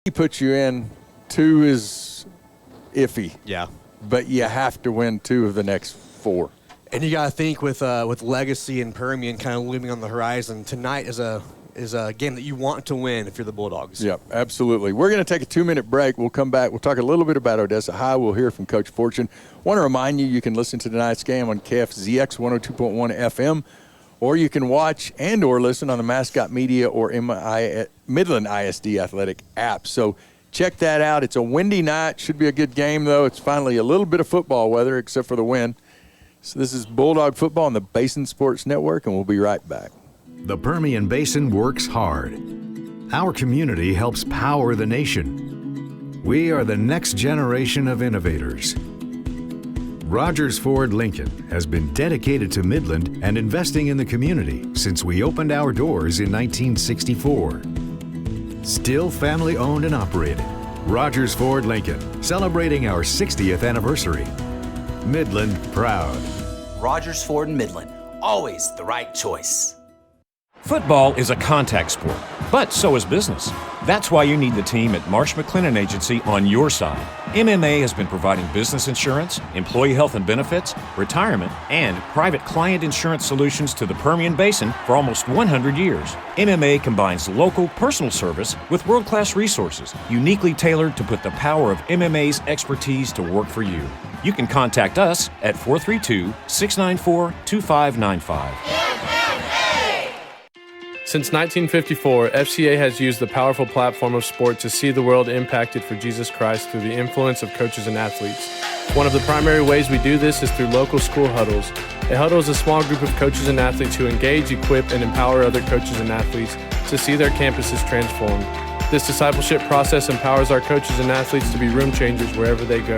He puts you in. 2 is iffy. Yeah. But you have to win 2 of the next 4. And you got to think with Legacy and Permian kind of looming on the horizon, tonight is a game that you want to win if you're the Bulldogs. Yep, absolutely. We're going to take a 2-minute break. We'll come back. We'll talk a little bit about Odessa High. We'll hear from Coach Fortune. Want to remind you can listen to tonight's game on KFZX 102.1 FM, or you can watch and or listen on the Mascot Media or Midland ISD Athletic app. So check that out. It's a windy night. Should be a good game, though. It's finally a little bit of football weather, except for the wind. So this is Bulldog Football on the Basin Sports Network, and we'll be right back. The Permian Basin works hard. Our community helps power the nation. We are the next generation of innovators. Rogers Ford Lincoln has been dedicated to Midland and investing in the community since we opened our doors in 1964. Still family owned and operated. Rogers Ford Lincoln, celebrating our 60th anniversary. Midland proud. Rogers Ford and Midland, always the right choice. Football is a contact sport, but so is business. That's why you need the team at Marsh McLennan Agency on your side. MMA has been providing business insurance, employee health and benefits, retirement, and private client insurance solutions to the Permian Basin for almost 100 years. MMA combines local personal service with world-class resources, uniquely tailored to put the power of MMA's expertise to work for you. You can contact us at 432-694-2595. Since 1954, FCA has used the powerful platform of sport to see the world impacted for Jesus Christ through the influence of coaches and athletes. One of the primary ways we do this is through local school huddles. A huddle is a small group of coaches and athletes who engage, equip, and empower other coaches and athletes to see their campuses transformed. This discipleship process empowers our coaches and athletes to be room changers wherever they go.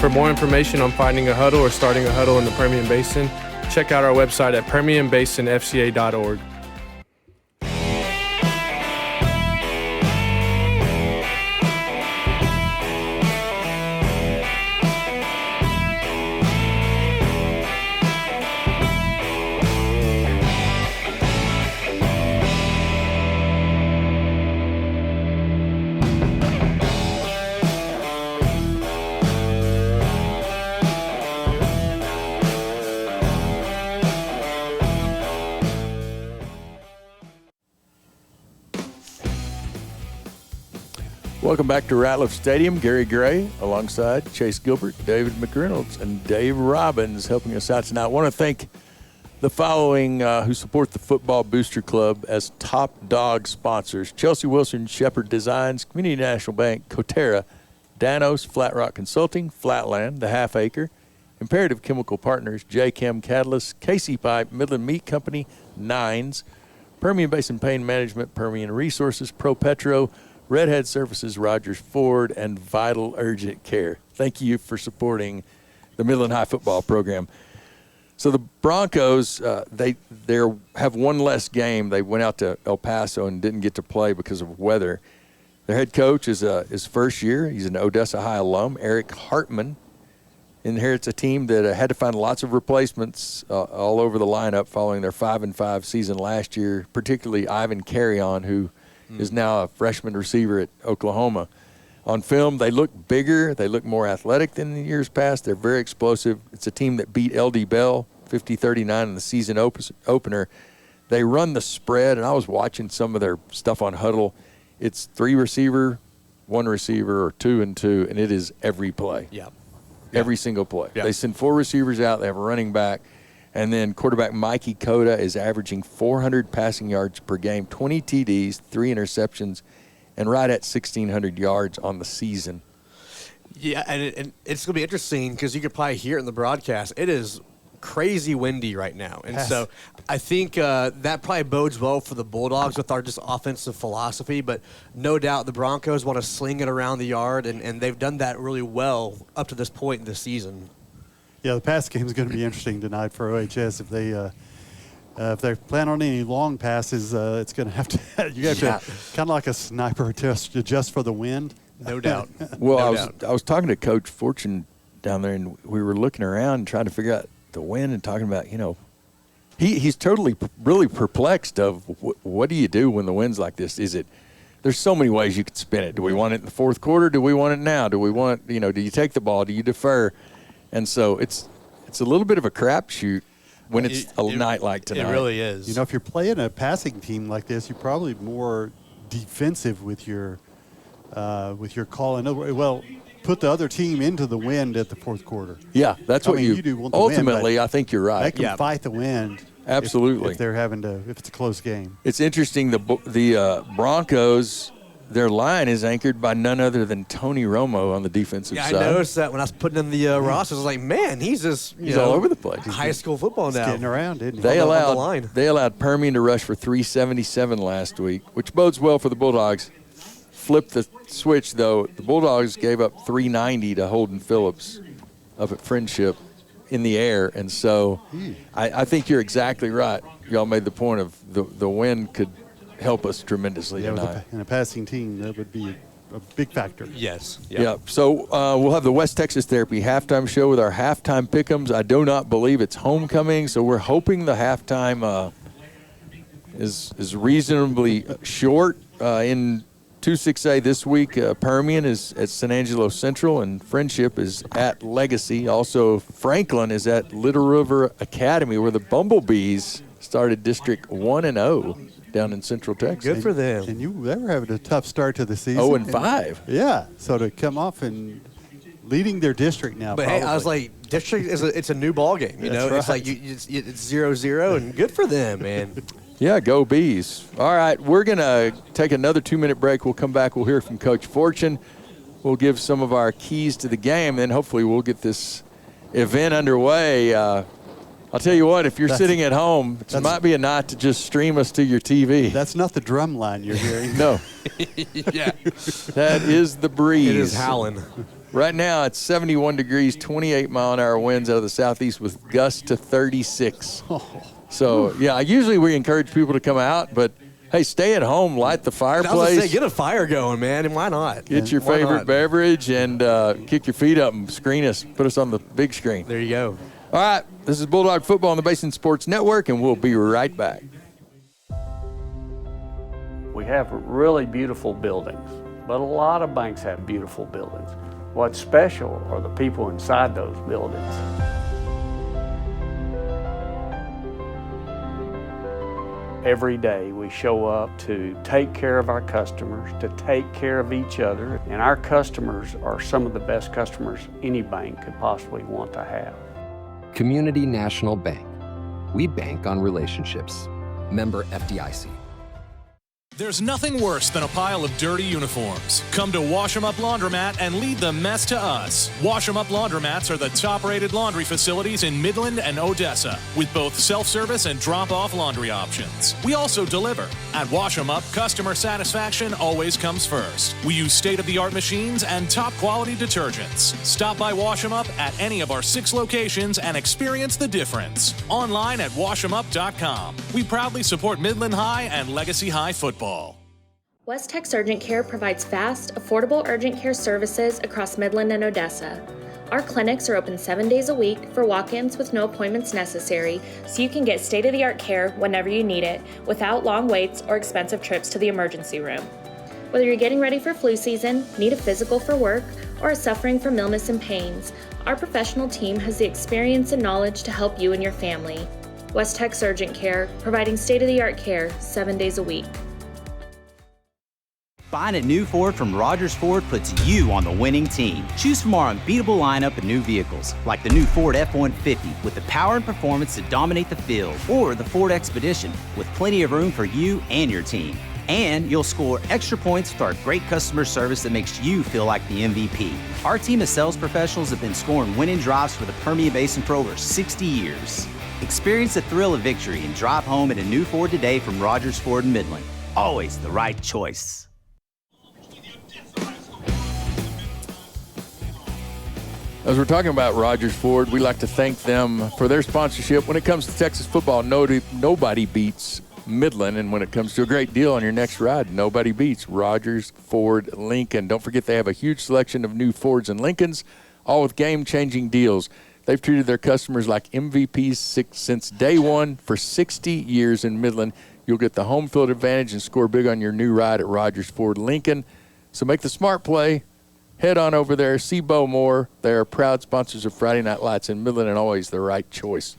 For more information on finding a huddle or starting a huddle in the Permian Basin, check out our website at permianbasinfca.org. Welcome back to Ratliff Stadium. Gary Gray alongside Chase Gilbert, David McReynolds, and Dave Robbins helping us out tonight. I want to thank the following who support the Football Booster Club as top dog sponsors: Chelsea Wilson, Shepherd Designs, Community National Bank, Coterra, Danos, Flat Rock Consulting, Flatland, The Half Acre, Imperative Chemical Partners, J-Chem Catalyst, Casey Pipe, Midland Meat Company, Nines, Permian Basin Pain Management, Permian Resources, Pro Petro, Redhead Services, Rogers Ford, and Vital Urgent Care. Thank you for supporting the Midland High football program. So the Broncos, they have one less game. They went out to El Paso and didn't get to play because of weather. Their head coach is his first year. He's an Odessa High alum. Eric Hartman inherits a team that had to find lots of replacements all over the lineup following their 5-5 season last year, particularly Ivan Carrion, who is now a freshman receiver at Oklahoma. On film, they look bigger. They look more athletic than in years past. They're very explosive. It's a team that beat LD Bell 50-39 in the season opener. They run the spread, and I was watching some of their stuff on Huddle. It's 3 receiver, 1 receiver, or 2 and 2, and it is every play. Yeah. Every single play. Yeah. They send 4 receivers out. They have a running back. And then quarterback Mikey Cota is averaging 400 passing yards per game, 20 TDs, 3 interceptions, and right at 1,600 yards on the season. Yeah, and it's going to be interesting because you could probably hear it in the broadcast. It is crazy windy right now. And so I think that probably bodes well for the Bulldogs with our just offensive philosophy. But no doubt the Broncos want to sling it around the yard, and they've done that really well up to this point in the season. Yeah, the pass game is going to be interesting tonight for OHS. If they plan on any long passes, it's going to have to you have to kind of like a sniper test just for the wind. No doubt. Well, I was talking to Coach Fortune down there, and we were looking around and trying to figure out the wind and talking about, he's totally really perplexed of what do you do when the wind's like this? Is it there's so many ways you could spin it. Do we want it in the fourth quarter? Do we want it now? Do we want, do you take the ball? Do you defer? And so it's a little bit of a crapshoot when it's a night like tonight. It really is. If you're playing a passing team like this, you're probably more defensive with your call. Well, put the other team into the wind at the fourth quarter. Yeah, that's what you do want the ultimately, wind, I think you're right. They can fight the wind. Absolutely. If it's a close game. It's interesting, the Broncos, their line is anchored by none other than Tony Romo on the defensive side. I noticed that when I was putting in the rosters. I was like, man, he's just he's all over the place. High school football now. He's getting around, isn't he? They allowed Permian to rush for 377 last week, which bodes well for the Bulldogs. Flip the switch, though. The Bulldogs gave up 390 to Holden Phillips up at Friendship in the air. And so I think you're exactly right. Y'all made the point of the wind could help us tremendously tonight. In a passing team, that would be a big factor. Yes. Yeah. So we'll have the West Texas Therapy halftime show with our halftime pick'ems. I do not believe it's homecoming, so we're hoping the halftime is reasonably short. In 2-6A this week, Permian is at San Angelo Central, and Friendship is at Legacy. Also, Franklin is at Little River Academy, where the Bumblebees started District 1-0 down in Central Texas. Good for them. And they were having a tough start to the season. 0-5. Yeah. So to come off and leading their district now. But hey, I was like, district it's a new ball game. That's It's right. like it's 0-0, and good for them, man. Yeah, go Bees. All right, we're going to take another 2-minute break. We'll come back. We'll hear from Coach Fortune. We'll give some of our keys to the game, and hopefully we'll get this event underway. I'll tell you what, if you're sitting at home, it might be a night to just stream us to your TV. That's not the drum line you're hearing. No. Yeah. That is the breeze. It is howling. Right now it's 71 degrees, 28-mile-an-hour winds out of the southeast with gusts to 36. So, yeah, usually we encourage people to come out, but, hey, stay at home, light the fireplace. I was gonna say, get a fire going, man, and why not? Get your favorite beverage and kick your feet up and screen us. Put us on the big screen. There you go. All right, this is Bulldog Football on the Basin Sports Network, and we'll be right back. We have really beautiful buildings, but a lot of banks have beautiful buildings. What's special are the people inside those buildings. Every day we show up to take care of our customers, to take care of each other, and our customers are some of the best customers any bank could possibly want to have. Community National Bank. We bank on relationships. Member FDIC. There's nothing worse than a pile of dirty uniforms. Come to Wash 'em Up Laundromat and leave the mess to us. Wash 'em Up Laundromats are the top-rated laundry facilities in Midland and Odessa, with both self-service and drop-off laundry options. We also deliver. At Wash 'em Up, customer satisfaction always comes first. We use state-of-the-art machines and top-quality detergents. Stop by Wash 'em Up at any of our 6 locations and experience the difference. Online at washemup.com. We proudly support Midland High and Legacy High football. West Tex Urgent Care provides fast, affordable urgent care services across Midland and Odessa. Our clinics are open 7 days a week for walk-ins with no appointments necessary, so you can get state-of-the-art care whenever you need it without long waits or expensive trips to the emergency room. Whether you're getting ready for flu season, need a physical for work, or are suffering from illness and pains, our professional team has the experience and knowledge to help you and your family. West Tex Urgent Care, providing state-of-the-art care 7 days a week. Buying a new Ford from Rogers Ford puts you on the winning team. Choose from our unbeatable lineup of new vehicles, like the new Ford F-150 with the power and performance to dominate the field, or the Ford Expedition with plenty of room for you and your team. And you'll score extra points with our great customer service that makes you feel like the MVP. Our team of sales professionals have been scoring winning drives for the Permian Basin for over 60 years. Experience the thrill of victory and drive home in a new Ford today from Rogers Ford in Midland. Always the right choice. As we're talking about Rogers Ford, we like to thank them for their sponsorship. When it comes to Texas football, nobody beats Midland. And when it comes to a great deal on your next ride, nobody beats Rogers Ford Lincoln. Don't forget they have a huge selection of new Fords and Lincolns, all with game-changing deals. They've treated their customers like MVPs since day one for 60 years in Midland. You'll get the home field advantage and score big on your new ride at Rogers Ford Lincoln. So make the smart play. Head on over there. See Bo Moore. They are proud sponsors of Friday Night Lights in Midland and always the right choice.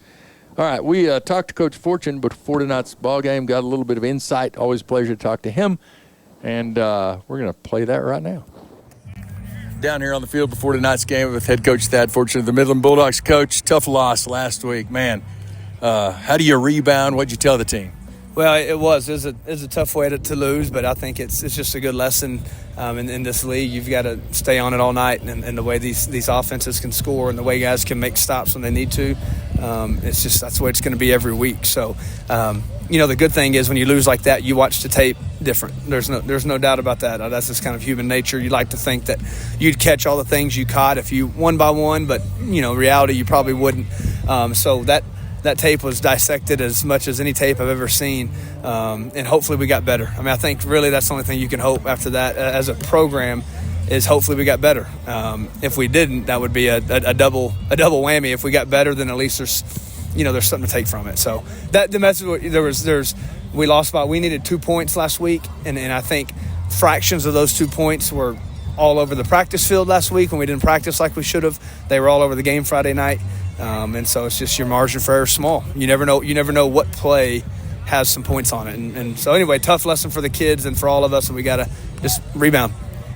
All right, we talked to Coach Fortune before tonight's ball game, got a little bit of insight. Always a pleasure to talk to him. And we're going to play that right now. Down here on the field before tonight's game with head coach Thad Fortune of the Midland Bulldogs. Coach, tough loss last week. Man, how do you rebound? What'd you tell the team? Well, it was a tough way to lose, but I think it's just a good lesson in this league. You've got to stay on it all night, and the way these offenses can score and the way guys can make stops when they need to, it's just that's the way it's going to be every week. So, the good thing is when you lose like that, you watch the tape different. There's no doubt about that. That's just kind of human nature. You like to think that you'd catch all the things you caught if you one by one, but reality you probably wouldn't. So that tape was dissected as much as any tape I've ever seen, and hopefully we got better. I mean, I think really that's the only thing you can hope after that as a program is hopefully we got better. If we didn't, that would be a double whammy. If we got better, then at least there's something to take from it. So that the message we lost by we needed 2 points last week, and I think fractions of those 2 points were all over the practice field last week when we didn't practice like we should have. They were all over the game Friday night. And so it's just your margin for error is small. You never know what play has some points on it. And so anyway, tough lesson for the kids and for all of us, and we got to just rebound.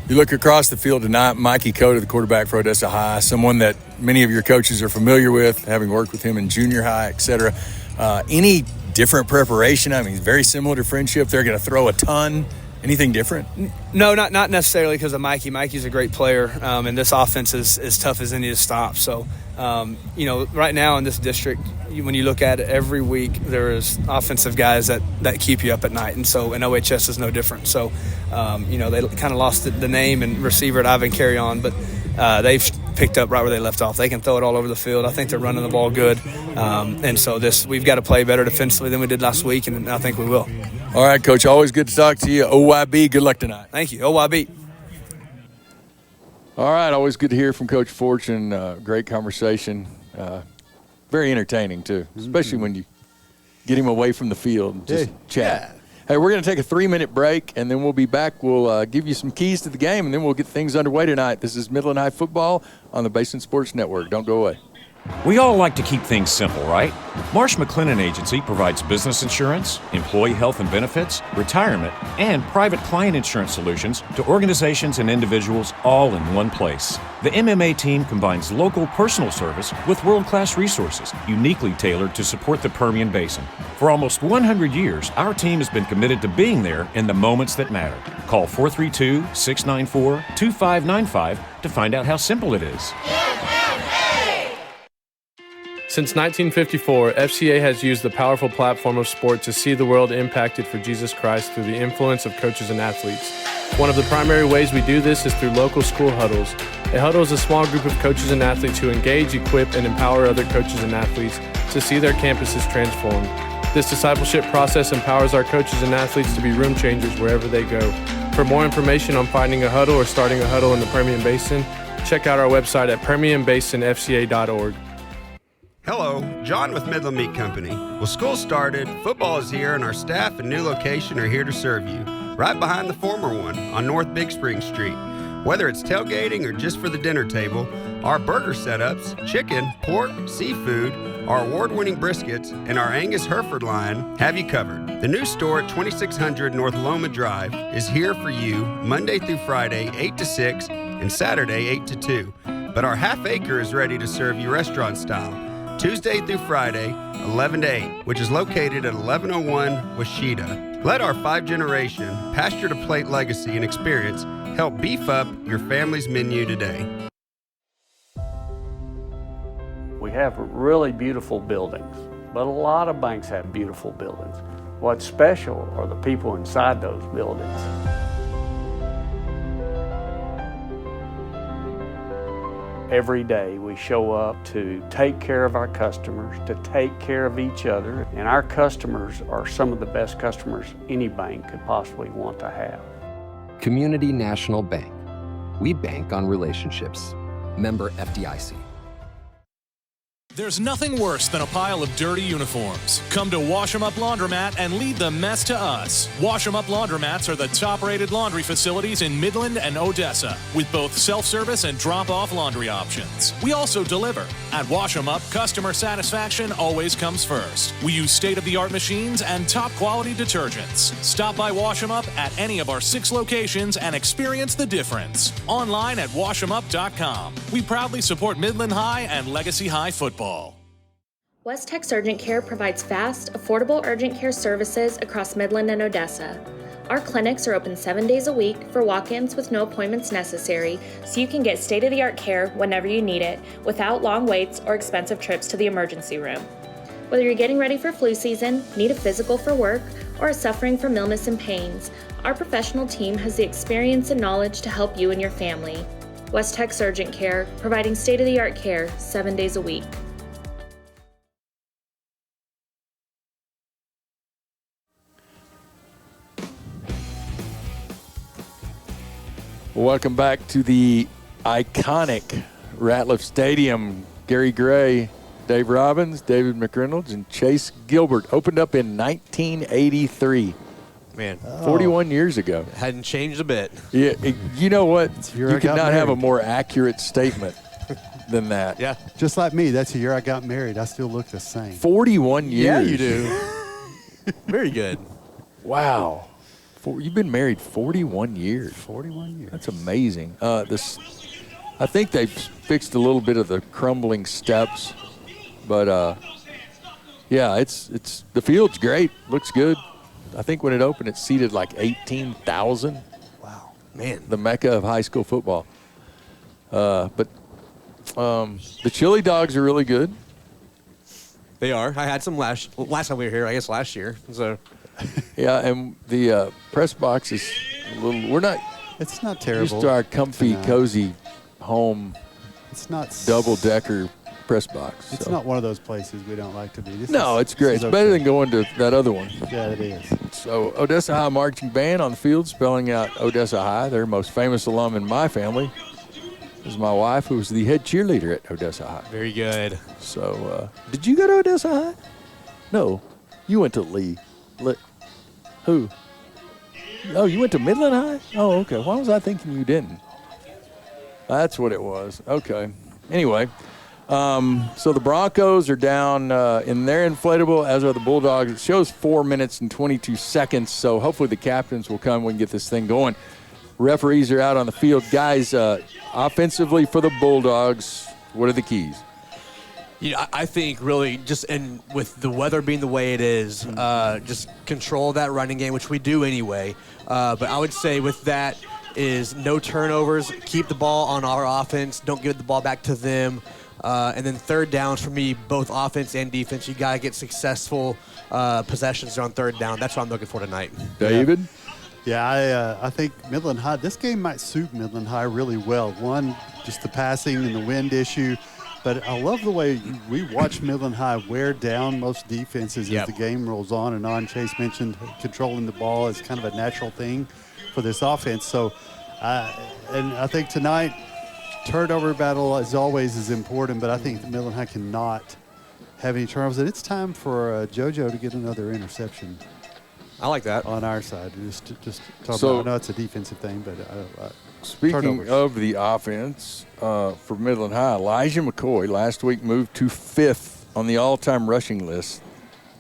You look across the field tonight, Mikey Cota, the quarterback for Odessa High, someone that many of your coaches are familiar with, having worked with him in junior high, et cetera. Any different preparation? I mean, it's very similar to Friendship. They're going to throw a ton. Anything different? No, not necessarily because of Mikey. Mikey's a great player, and this offense is as tough as any to stop. So, right now in this district, when you look at it every week, there is offensive guys that keep you up at night. And so, and OHS is no different. So, they kind of lost the name and receiver at Ivan Carry-On, but they've picked up right where they left off. They can throw it all over the field. I think they're running the ball good. And so we've got to play better defensively than we did last week, and I think we will. All right, Coach, always good to talk to you. OYB, good luck tonight. Thank you. OYB. All right, always good to hear from Coach Fortune. Great conversation. Very entertaining, too, especially when you get him away from the field and just chat. Yeah. Hey, we're going to take a 3-minute break, and then we'll be back. We'll give you some keys to the game, and then we'll get things underway tonight. This is Midland High Football on the Basin Sports Network. Don't go away. We all like to keep things simple, right? Marsh McLennan Agency provides business insurance, employee health and benefits, retirement, and private client insurance solutions to organizations and individuals all in one place. The MMA team combines local personal service with world-class resources, uniquely tailored to support the Permian Basin. For almost 100 years, our team has been committed to being there in the moments that matter. Call 432-694-2595 to find out how simple it is. Since 1954, FCA has used the powerful platform of sport to see the world impacted for Jesus Christ through the influence of coaches and athletes. One of the primary ways we do this is through local school huddles. A huddle is a small group of coaches and athletes who engage, equip, and empower other coaches and athletes to see their campuses transformed. This discipleship process empowers our coaches and athletes to be room changers wherever they go. For more information on finding a huddle or starting a huddle in the Permian Basin, check out our website at permianbasinfca.org. Hello, John with Midland Meat Company. Well, school started, football is here, and our staff and new location are here to serve you, right behind the former one on North Big Spring Street. Whether it's tailgating or just for the dinner table, our burger setups, chicken, pork, seafood, our award-winning briskets, and our Angus Hereford line have you covered. The new store at 2600 North Loma Drive is here for you Monday through Friday, 8 to 6, and Saturday, 8 to 2. But our half acre is ready to serve you restaurant style, Tuesday through Friday, 11 to 8, which is located at 1101 Washita. Let our 5-generation pasture-to-plate legacy and experience help beef up your family's menu today. We have really beautiful buildings, but a lot of banks have beautiful buildings. What's special are the people inside those buildings. Every day we show up to take care of our customers, to take care of each other, and our customers are some of the best customers any bank could possibly want to have. Community National Bank. We bank on relationships. Member FDIC. There's nothing worse than a pile of dirty uniforms. Come to Wash 'em Up Laundromat and leave the mess to us. Wash 'em Up Laundromats are the top-rated laundry facilities in Midland and Odessa, with both self-service and drop-off laundry options. We also deliver. At Wash 'em Up, customer satisfaction always comes first. We use state-of-the-art machines and top-quality detergents. Stop by Wash 'em Up at any of our 6 locations and experience the difference. Online at washemup.com. We proudly support Midland High and Legacy High football. West Tex Urgent Care provides fast, affordable urgent care services across Midland and Odessa. Our clinics are open 7 days a week for walk-ins with no appointments necessary, so you can get state-of-the-art care whenever you need it, without long waits or expensive trips to the emergency room. Whether you're getting ready for flu season, need a physical for work, or are suffering from illness and pains, our professional team has the experience and knowledge to help you and your family. West Tex Urgent Care, providing state-of-the-art care 7 days a week. Welcome back to the iconic Ratliff Stadium. Gary Gray, Dave Robbins, David McReynolds, and Chase Gilbert. Opened up in 1983. Man. 41 years ago. Hadn't changed a bit. Yeah, you know what? You could not married. have a more accurate statement than that. Yeah. Just like me, that's the year I got married. I still look the same. 41 years. Yeah, you do. Very good. Wow. You've been married 41 years. 41 years. That's amazing. I think they've fixed a little bit of the crumbling steps, but yeah, it's the field's great. Looks good. I think when it opened, it seated like 18,000. Wow, man, the mecca of high school football. But the chili dogs are really good. They are. I had some last time we were here. I guess last year. So. Yeah, and the press box is a little. We're not. It's not terrible. Used to our comfy, cozy home. It's not double-decker press box. It's so. not one of those places we don't like to be. It's great. It's better than going to that other one. Yeah, it is. So Odessa High Marching Band on the field, spelling out Odessa High. Their most famous alum in my family is my wife, who was the head cheerleader at Odessa High. Very good. So, did you go to Odessa High? No, you went to Lee. Who? Oh, you went to Midland High? Oh, okay. Why was I thinking you didn't? That's what it was. Okay. Anyway, so the Broncos are down in their inflatable, as are the Bulldogs. It shows 4 minutes and 22 seconds, so hopefully the captains will come. We can get this thing going. Referees are out on the field. Guys, offensively for the Bulldogs, what are the keys? Yeah, I think really just with the weather being the way it is, just control that running game, which we do anyway. But I would say with that is no turnovers, keep the ball on our offense, don't give the ball back to them. And then third downs for me, both offense and defense, you got to get successful possessions on third down. That's what I'm looking for tonight. David? Yeah, I think Midland High, this game might suit Midland High really well. One, just the passing and the wind issue. But I love the way we watch Midland High wear down most defenses as the game rolls on and on. Chase mentioned controlling the ball is kind of a natural thing for this offense. So, and I think tonight, turnover battle, as always, is important, but I think Midland High cannot have any turnovers. And it's time for JoJo to get another interception. I like that. On our side. Just talk So, about, I know it's a defensive thing, but speaking turnovers. of the offense for Midland High, Elijah McCoy last week moved to 5th on the all-time rushing list,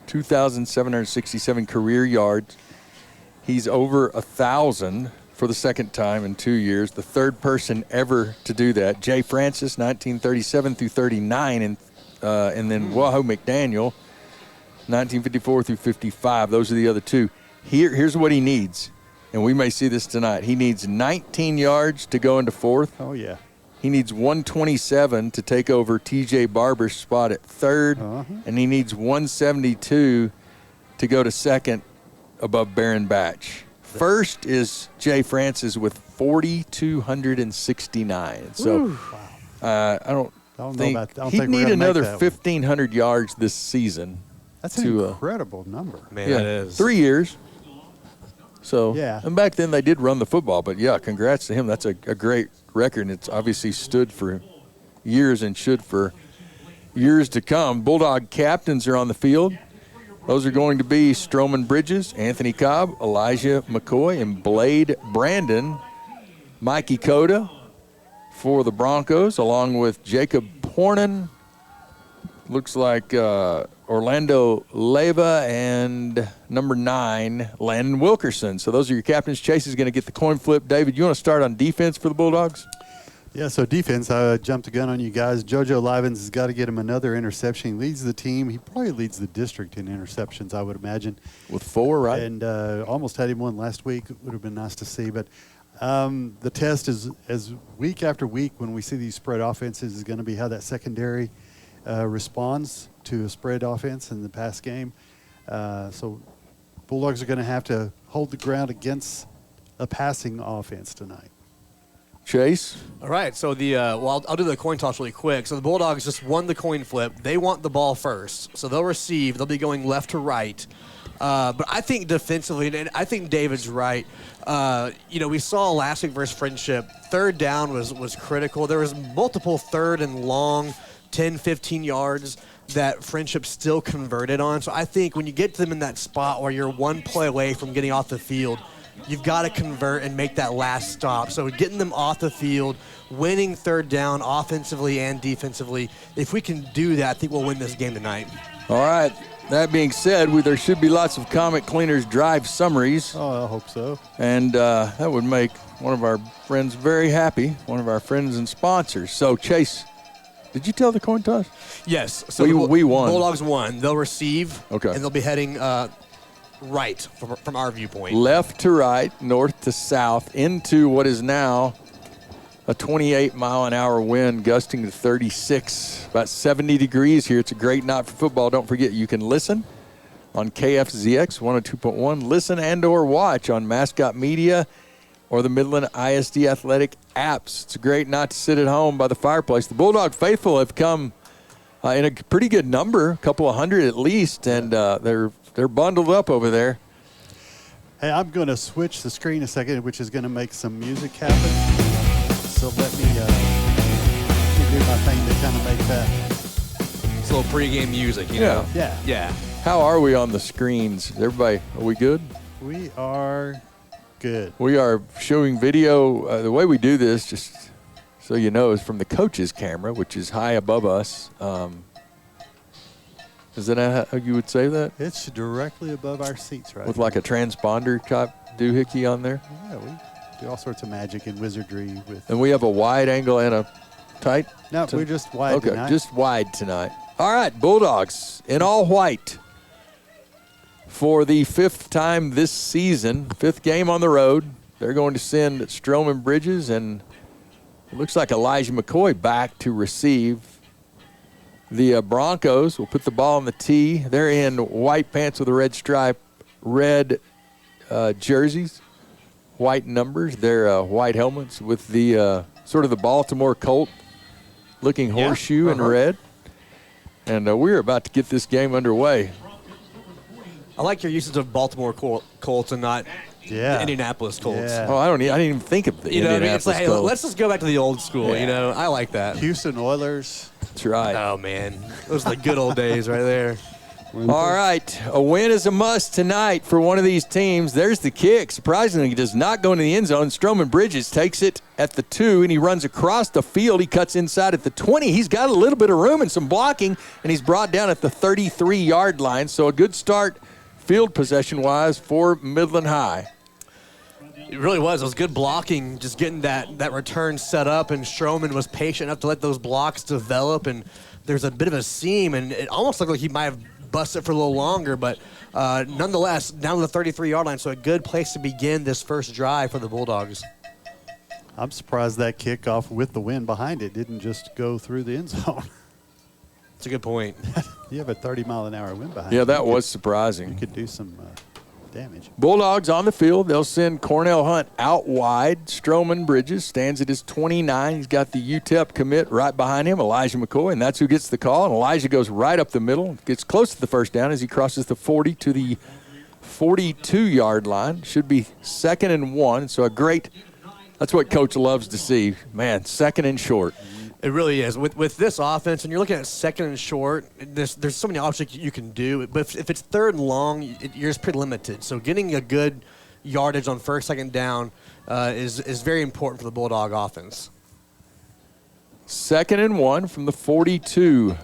2,767 career yards. He's over 1,000 for the second time in 2 years, the third person ever to do that. Jay Francis, 1937 through 39, and then Wahoo McDaniel, 1954 through 55. Those are the other two. Here's what he needs, and we may see this tonight. He needs 19 yards to go into 4th. Oh, yeah. He needs 127 to take over T.J. Barber's spot at 3rd, and he needs 172 to go to 2nd above Baron Batch. First is Jay Francis with 4,269. So I don't think he'd need another 1,500 yards this season. That's an incredible number. Man, that is. 3 years. So, yeah. And back then they did run the football, but yeah, congrats to him. That's a great record, and it's obviously stood for years and should for years to come. Bulldog captains are on the field. Those are going to be Stroman Bridges, Anthony Cobb, Elijah McCoy, and Blade Brandon. Mikey Cota for the Broncos, along with Jacob Pornan. Looks like Orlando Leyva and number 9, Landon Wilkerson. So those are your captains. Chase is going to get the coin flip. David, you want to start on defense for the Bulldogs? Yeah, so defense, I jumped the gun on you guys. JoJo Livens has got to get him another interception. He leads the team. He probably leads the district in interceptions, I would imagine. With 4, right? And almost had him one last week. It would have been nice to see. But the test is, as week after week when we see these spread offenses, is going to be how that secondary responds to a spread offense in the pass game. So Bulldogs are going to have to hold the ground against a passing offense tonight. Chase? All right, so I'll do the coin toss really quick. So the Bulldogs just won the coin flip. They want the ball first, so they'll receive. They'll be going left to right. But I think defensively, and I think David's right. We saw last week versus Friendship, third down was critical. There was multiple third and long, 10, 15 yards that Friendship still converted on. So I think when you get to them in that spot where you're one play away from getting off the field, you've got to convert and make that last stop. So getting them off the field, winning third down offensively and defensively, if we can do that, I think we'll win this game tonight. All right. That being said, there should be lots of Comic Cleaners drive summaries. Oh, I hope so. And that would make one of our friends very happy, one of our friends and sponsors. So, Chase, did you tell the coin toss? Yes. So we won. Bulldogs won. They'll receive, okay, and they'll be heading right from our viewpoint. Left to right, north to south, into what is now a 28-mile-an-hour wind gusting to 36, about 70 degrees here. It's a great night for football. Don't forget, you can listen on KFZX 102.1, listen and or watch on Mascot Media or the Midland ISD Athletic apps. It's a great night to sit at home by the fireplace. The Bulldog faithful have come in a pretty good number, a couple of hundred at least, and they're bundled up over there. Hey, I'm going to switch the screen a second, which is going to make some music happen. So let me do my thing to kind of make that. It's a little pregame music, you know? Yeah. How are we on the screens? Everybody, are we good? We are good. We are showing video. The way we do this, just so you know, is from the coach's camera, which is high above us. Is that how you would say that? It's directly above our seats right with now. Like a transponder type doohickey on there? Yeah, we do all sorts of magic and wizardry with. And we have a wide angle and a tight? No, we're just wide tonight. Okay, just wide tonight. All right, Bulldogs in all white for the 5th time this season, 5th game on the road. They're going to send Stroman Bridges and it looks like Elijah McCoy back to receive. The Broncos will put the ball on the tee. They're in white pants with a red stripe, red jerseys, white numbers. They're white helmets with the sort of the Baltimore Colt looking horseshoe in red. And we're about to get this game underway. I like your usage of Baltimore Colts and not the Indianapolis Colts. Yeah. Oh, I didn't even think of the Indianapolis It's like, hey, Colts. let's just go back to the old school, I like that. Houston Oilers. That's right. Oh, man. Those are the good old days right there. All right, a win is a must tonight for one of these teams. There's the kick. Surprisingly, he does not go into the end zone. Stroman Bridges takes it at the 2, and he runs across the field. He cuts inside at the 20. He's got a little bit of room and some blocking, and he's brought down at the 33-yard line. So a good start field possession-wise for Midland High. It really was. It was good blocking, just getting that return set up, and Stroman was patient enough to let those blocks develop, and there's a bit of a seam, and it almost looked like he might have busted for a little longer, but nonetheless, down to the 33-yard line, so a good place to begin this first drive for the Bulldogs. I'm surprised that kickoff with the wind behind it didn't just go through the end zone. That's a good point. You have a 30-mile-an-hour wind behind you. Yeah, that was surprising. You could do some damage. Bulldogs on the field. They'll send Cornell Hunt out wide. Stroman Bridges stands at his 29. He's got the UTEP commit right behind him, Elijah McCoy, and that's who gets the call. And Elijah goes right up the middle, gets close to the first down as he crosses the 40 to the 42-yard line. Should be 2nd and 1. So a great, that's what Coach loves to see. Man, 2nd and short. It really is. With this offense, and you're looking at second and short, there's so many options you can do. But if it's third and long, you're just pretty limited. So getting a good yardage on first, second down is very important for the Bulldog offense. 2nd and 1 from the 42.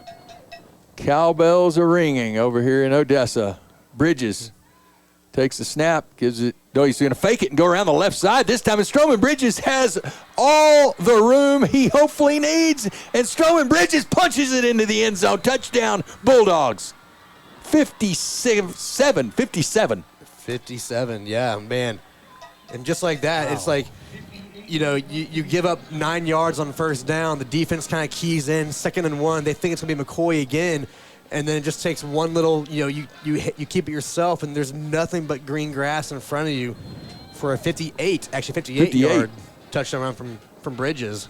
Cowbells are ringing over here in Odessa. Bridges takes the snap, gives it. No, he's going to fake it and go around the left side. This time, Strowman Bridges has all the room he hopefully needs, and Strowman Bridges punches it into the end zone. Touchdown, Bulldogs. 57. 57, yeah, man. And just like that, It's like, you give up 9 yards on first down. The defense kind of keys in, 2nd and 1. They think it's going to be McCoy again. And then it just takes one little, you keep it yourself, and there's nothing but green grass in front of you for a 58-yard touchdown run from Bridges.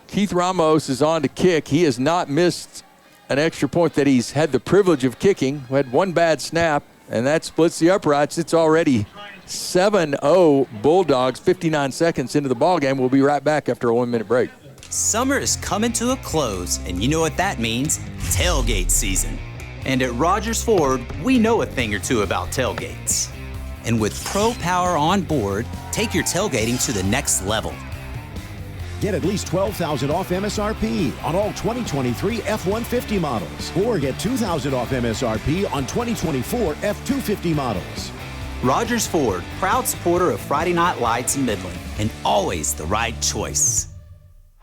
Keith Ramos is on to kick. He has not missed an extra point that he's had the privilege of kicking. We had one bad snap, and that splits the uprights. It's already 7-0 Bulldogs, 59 seconds into the ballgame. We'll be right back after a 1-minute break. Summer is coming to a close, and you know what that means? Tailgate season. And at Rogers Ford, we know a thing or two about tailgates. And with Pro Power on board, take your tailgating to the next level. Get at least $12,000 off MSRP on all 2023 F-150 models, or get $2,000 off MSRP on 2024 F-250 models. Rogers Ford, proud supporter of Friday Night Lights in Midland, and always the right choice.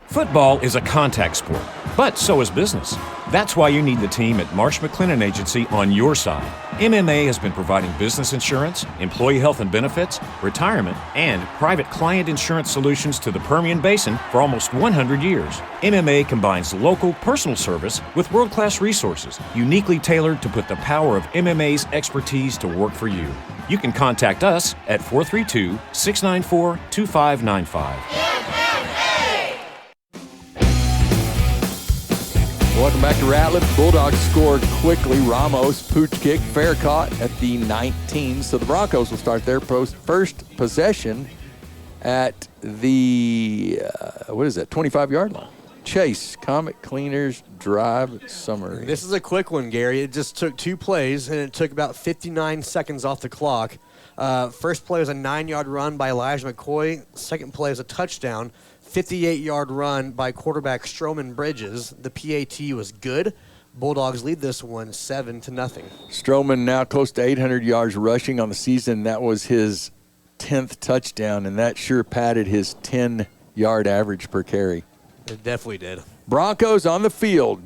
Football is a contact sport, but so is business. That's why you need the team at Marsh McLennan Agency on your side. MMA has been providing business insurance, employee health and benefits, retirement, and private client insurance solutions to the Permian Basin for almost 100 years. MMA combines local personal service with world-class resources, uniquely tailored to put the power of MMA's expertise to work for you. You can contact us at 432-694-2595. Welcome back to Ratliff. Bulldogs scored quickly. Ramos, pooch kick, fair caught at the 19. So the Broncos will start their first possession at the, 25-yard line. Chase, Comet Cleaners drive summary. This is a quick one, Gary. It just took 2 plays, and it took about 59 seconds off the clock. First play was a 9-yard run by Elijah McCoy. Second play was a touchdown. 58-yard run by quarterback Strowman Bridges. The PAT was good. Bulldogs lead this one 7-0. Strowman now close to 800 yards rushing on the season. That was his 10th touchdown, and that sure padded his 10-yard average per carry. It definitely did. Broncos on the field.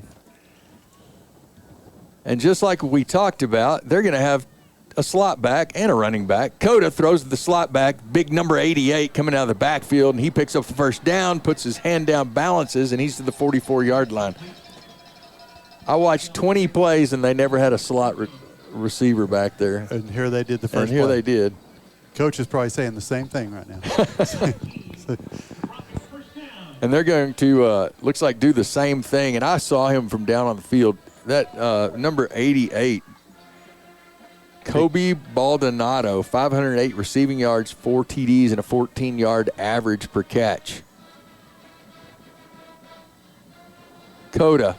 And just like we talked about, they're going to have a slot back and a running back. Coda throws the slot back, big number 88 coming out of the backfield, and he picks up the first down, puts his hand down, balances, and he's to the 44-yard line. I watched 20 plays, and they never had a slot receiver back there. And here they did the first And here play. they did. Coach is probably saying the same thing right now. And they're going to, looks like, do the same thing. And I saw him from down on the field. That number 88, Kobe Baldonado, 508 receiving yards, 4 TDs, and a 14-yard average per catch. Coda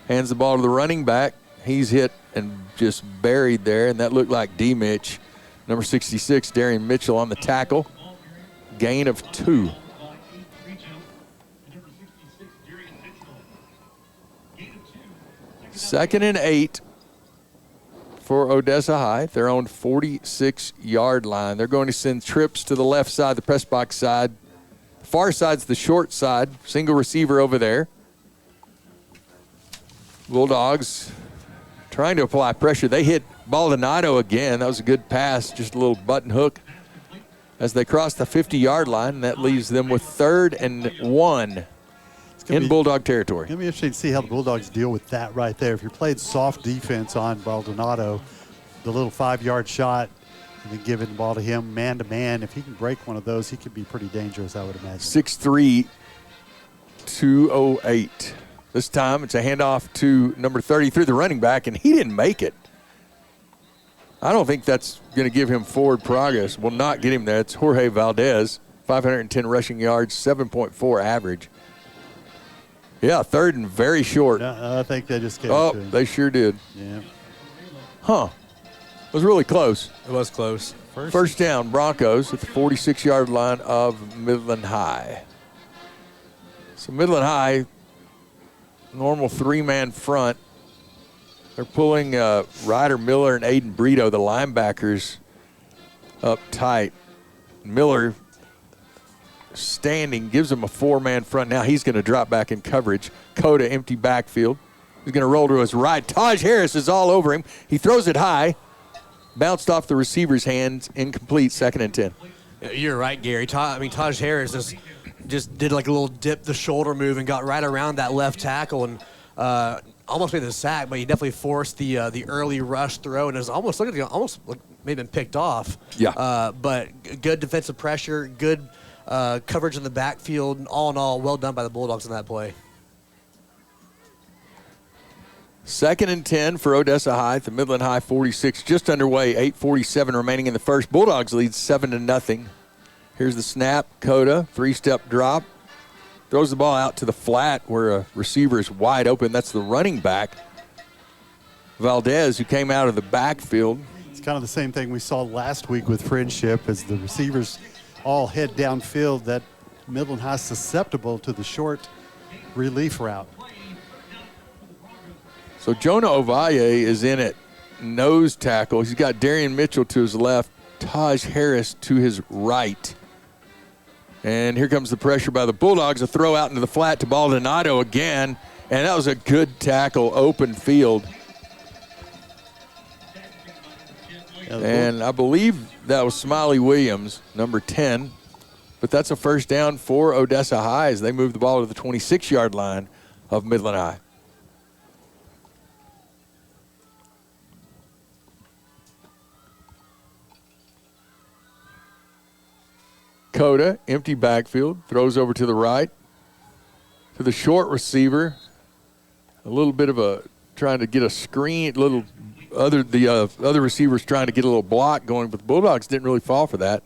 hands the ball to the running back. He's hit and just buried there, and that looked like D-Mitch. Number 66, Darian Mitchell on the tackle. Gain of 2. Second and 8 for Odessa High, their own 46-yard line. They're going to send trips to the left side, the press box side. Far side's the short side, single receiver over there. Bulldogs trying to apply pressure. They hit Baldonado again. That was a good pass, just a little button hook as they cross the 50-yard line, and that leaves them with 3rd and 1 in Bulldog territory. It's going to be interesting to see how the Bulldogs deal with that right there. If you're playing soft defense on Baldonado, the little 5-yard shot, and then giving the ball to him man-to-man, if he can break one of those, he could be pretty dangerous, I would imagine. 6'3", 208. This time it's a handoff to number 33, the running back, and he didn't make it. I don't think that's going to give him forward progress. Will not get him there. It's Jorge Valdez, 510 rushing yards, 7.4 average. Yeah, third and very short. I think they just gave Oh, it to him. they sure did. Yeah. Huh. It was really close. It was close. First down, Broncos at the 46-yard line of Midland High. So Midland High, normal three-man front. They're pulling Ryder Miller and Aiden Brito, the linebackers, up tight. Miller standing, gives him a four-man front. Now he's going to drop back in coverage. Coda, empty backfield. He's going to roll to his right. Taj Harris is all over him. He throws it high. Bounced off the receiver's hands. Incomplete, 2nd and 10. You're right, Gary. Taj Harris just did like a little dip the shoulder move and got right around that left tackle and almost made the sack, but he definitely forced the early rush throw and it was almost looked like may have been picked off. Yeah. But good defensive pressure, good coverage in the backfield. All in all, well done by the Bulldogs in that play. 2nd and 10 for Odessa High. The Midland High 46 just underway. 8:47 remaining in the first. Bulldogs lead 7-0. Here's the snap. Coda, 3-step drop. Throws the ball out to the flat where a receiver is wide open. That's the running back, Valdez, who came out of the backfield. It's kind of the same thing we saw last week with Friendship as the receivers all head downfield. That Midland High susceptible to the short relief route. So Jonah Ovalle is in at nose tackle. He's got Darian Mitchell to his left, Taj Harris to his right. And here comes the pressure by the Bulldogs. A throw out into the flat to Baldonado again. And that was a good tackle, open field. And I believe that was Smiley Williams, number 10. But that's a first down for Odessa High as they move the ball to the 26-yard line of Midland High. Coda, empty backfield, throws over to the right to the short receiver. A little bit of a trying to get a screen, the other receivers trying to get a little block going, but the Bulldogs didn't really fall for that.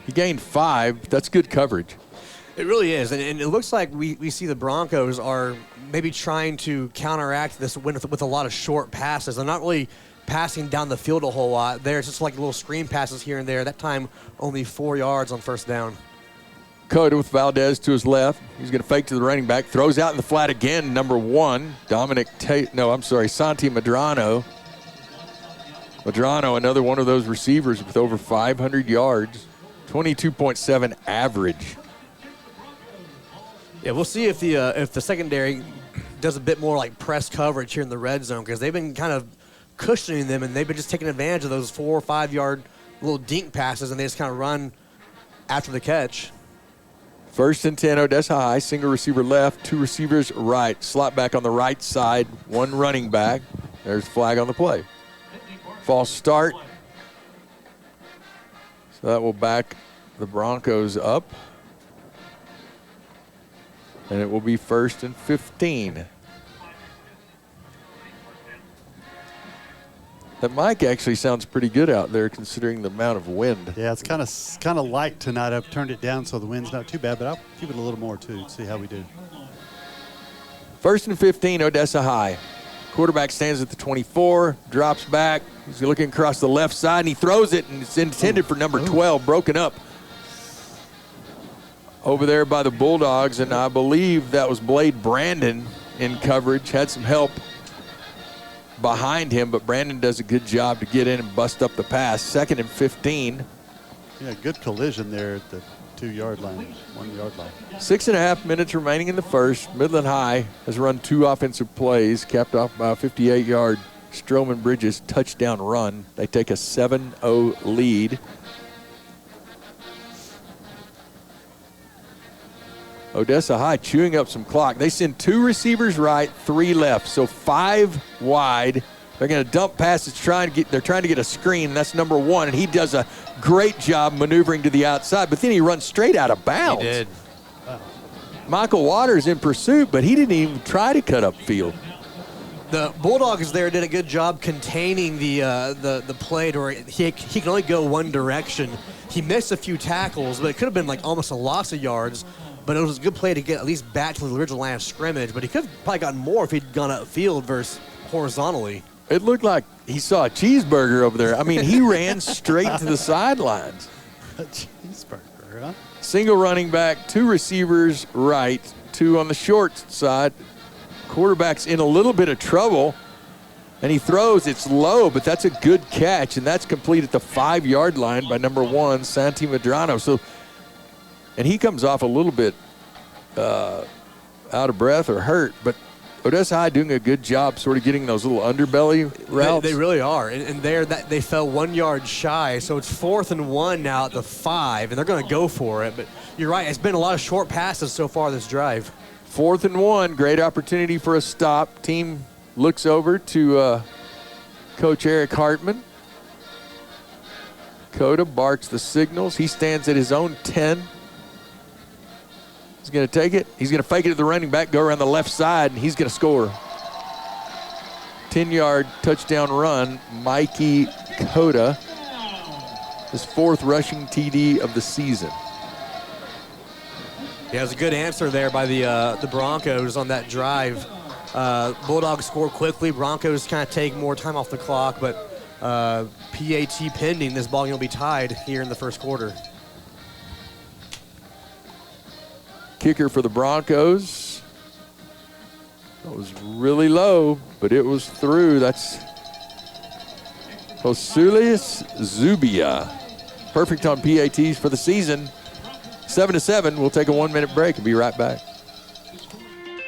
He gained 5. That's good coverage. It really is, and it looks like we see the Broncos are maybe trying to counteract this with a lot of short passes. They're not really passing down the field a whole lot. There's just like little screen passes here and there. That time, only 4 yards on first down. Coda with Valdez to his left. He's going to fake to the running back. Throws out in the flat again, number 1. Santi Medrano. Medrano, another one of those receivers with over 500 yards. 22.7 average. Yeah, we'll see if the secondary does a bit more like press coverage here in the red zone because they've been kind of cushioning them, and they've been just taking advantage of those 4 or 5 yard little dink passes, and they just kind of run after the catch. 1st and 10, Odessa High. Single receiver left, 2 receivers right. Slot back on the right side, 1 running back. There's flag on the play. False start. So that will back the Broncos up. And it will be 1st and 15. That mic actually sounds pretty good out there considering the amount of wind. Yeah, it's kind of light tonight. I've turned it down so the wind's not too bad, but I'll give it a little more too, see how we do. 1st and 15, Odessa High. Quarterback stands at the 24, drops back. He's looking across the left side, and he throws it, and it's intended for number 12, broken up over there by the Bulldogs, and I believe that was Blade Brandon in coverage. Had some help behind him, but Brandon does a good job to get in and bust up the pass. 2nd and 15. Yeah, good collision there at the 2-yard line, 1-yard line. 6.5 minutes remaining in the first. Midland High has run 2 offensive plays, capped off by a 58-yard Stroman Bridges touchdown run. They take a 7-0 lead. Odessa High chewing up some clock. They send 2 receivers right, 3 left, so 5 wide. They're going to dump passes, they're trying to get a screen. That's number 1, and he does a great job maneuvering to the outside, but then he runs straight out of bounds. He did. Michael Waters in pursuit, but he didn't even try to cut up field. The Bulldogs there did a good job containing the play to where he can only go one direction. He missed a few tackles, but it could have been like almost a loss of yards. but it was a good play to get at least back to the original line of scrimmage. But he could have probably gotten more if he'd gone upfield versus horizontally. It looked like he saw a cheeseburger over there. I mean, he ran straight to the sidelines. A cheeseburger, huh? Single running back, 2 receivers right, 2 on the short side. Quarterback's in a little bit of trouble, and he throws. It's low, but that's a good catch, and that's complete at the 5-yard line by number 1, Santi Medrano. So, and he comes off a little bit out of breath or hurt, but Odessa High doing a good job sort of getting those little underbelly routes. They really are. And there they fell 1 yard shy. So it's 4th and 1 now at the 5, and they're going to go for it. But you're right. It's been a lot of short passes so far this drive. 4th and 1. Great opportunity for a stop. Team looks over to Coach Eric Hartman. Coda barks the signals. He stands at his own 10. He's going to take it. He's going to fake it to the running back, go around the left side, and he's going to score. 10-yard touchdown run, Mikey Coda, his 4th rushing TD of the season. Yeah, it was a good answer there by the Broncos on that drive. Bulldogs score quickly. Broncos kind of take more time off the clock, but PAT pending. This ball will be tied here in the first quarter. Kicker for the Broncos. That was really low, but it was through. That's Josulius Zubia. Perfect on PATs for the season. 7-7. We'll take a 1-minute break and be right back.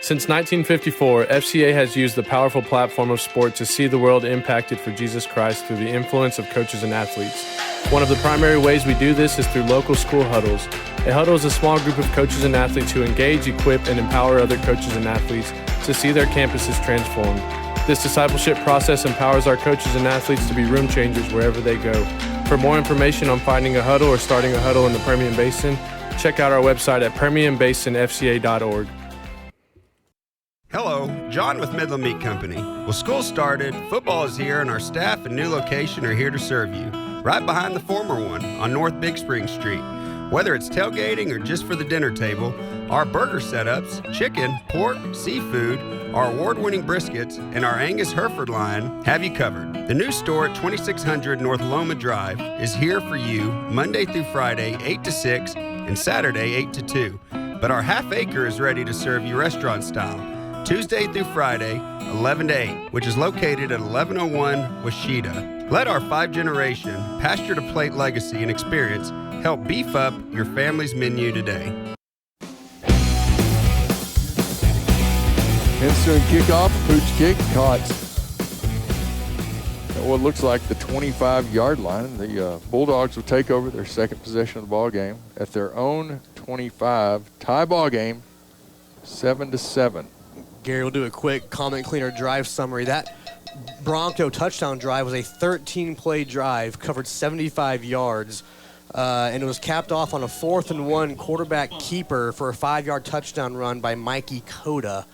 Since 1954, FCA has used the powerful platform of sport to see the world impacted for Jesus Christ through the influence of coaches and athletes. One of the primary ways we do this is through local school huddles. A huddle is a small group of coaches and athletes who engage, equip, and empower other coaches and athletes to see their campuses transformed. This discipleship process empowers our coaches and athletes to be room changers wherever they go. For more information on finding a huddle or starting a huddle in the Permian Basin, check out our website at permianbasinfca.org. Hello, John with Midland Meat Company. Well, school started, football is here, and our staff and new location are here to serve you. Right behind the former one on North Big Spring Street. Whether it's tailgating or just for the dinner table, our burger setups, chicken, pork, seafood, our award-winning briskets, and our Angus Hereford line have you covered. The new store at 2600 North Loma Drive is here for you Monday through Friday, 8 to 6, and Saturday, 8 to 2. But our half acre is ready to serve you restaurant style. Tuesday through Friday, 11 to 8, which is located at 1101 Washita. Let our 5-generation pasture-to-plate legacy and experience help beef up your family's menu today. Ensuing kickoff, pooch kick caught at what looks like the 25-yard line. The Bulldogs will take over their second possession of the ball game at their own 25. Tie ball game, 7-7. Gary, we'll do a quick comment cleaner drive summary. That Bronco touchdown drive was a 13-play drive, covered 75 yards, and it was capped off on a 4th and 1 quarterback keeper for a 5-yard touchdown run by Mikey Coda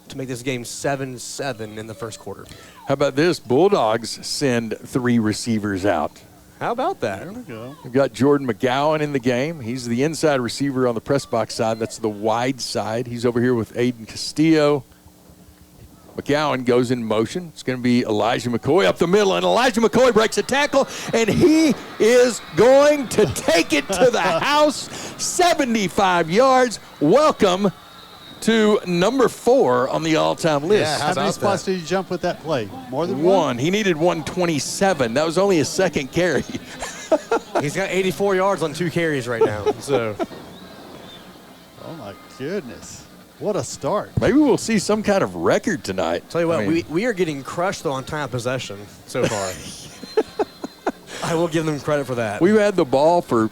to make this game 7-7 in the first quarter. How about this? Bulldogs send 3 receivers out. How about that? There we go. We've got Jordan McGowan in the game. He's the inside receiver on the press box side. That's the wide side. He's over here with Aiden Castillo. McGowan goes in motion. It's going to be Elijah McCoy up the middle, and Elijah McCoy breaks a tackle, and he is going to take it to the house, 75 yards. Welcome to number 4 on the all-time list. Yeah, how many spots did he jump with that play? More than 1. He needed 127. That was only his second carry. He's got 84 yards on 2 carries right now. So, oh my goodness. What a start. Maybe we'll see some kind of record tonight. Tell you what, we are getting crushed, though, on time of possession so far. I will give them credit for that. We've had the ball for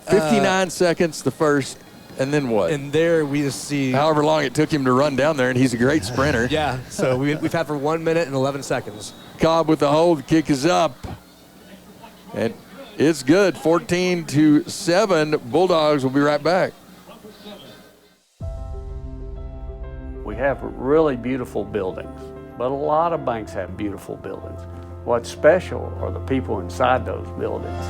59 seconds the first, and then what? And there we just see. However long it took him to run down there, and he's a great sprinter. Yeah, so we've had for 1 minute and 11 seconds. Cobb with the hold, kick is up. And it's good, 14-7. Bulldogs will be right back. We have really beautiful buildings, but a lot of banks have beautiful buildings. What's special are the people inside those buildings.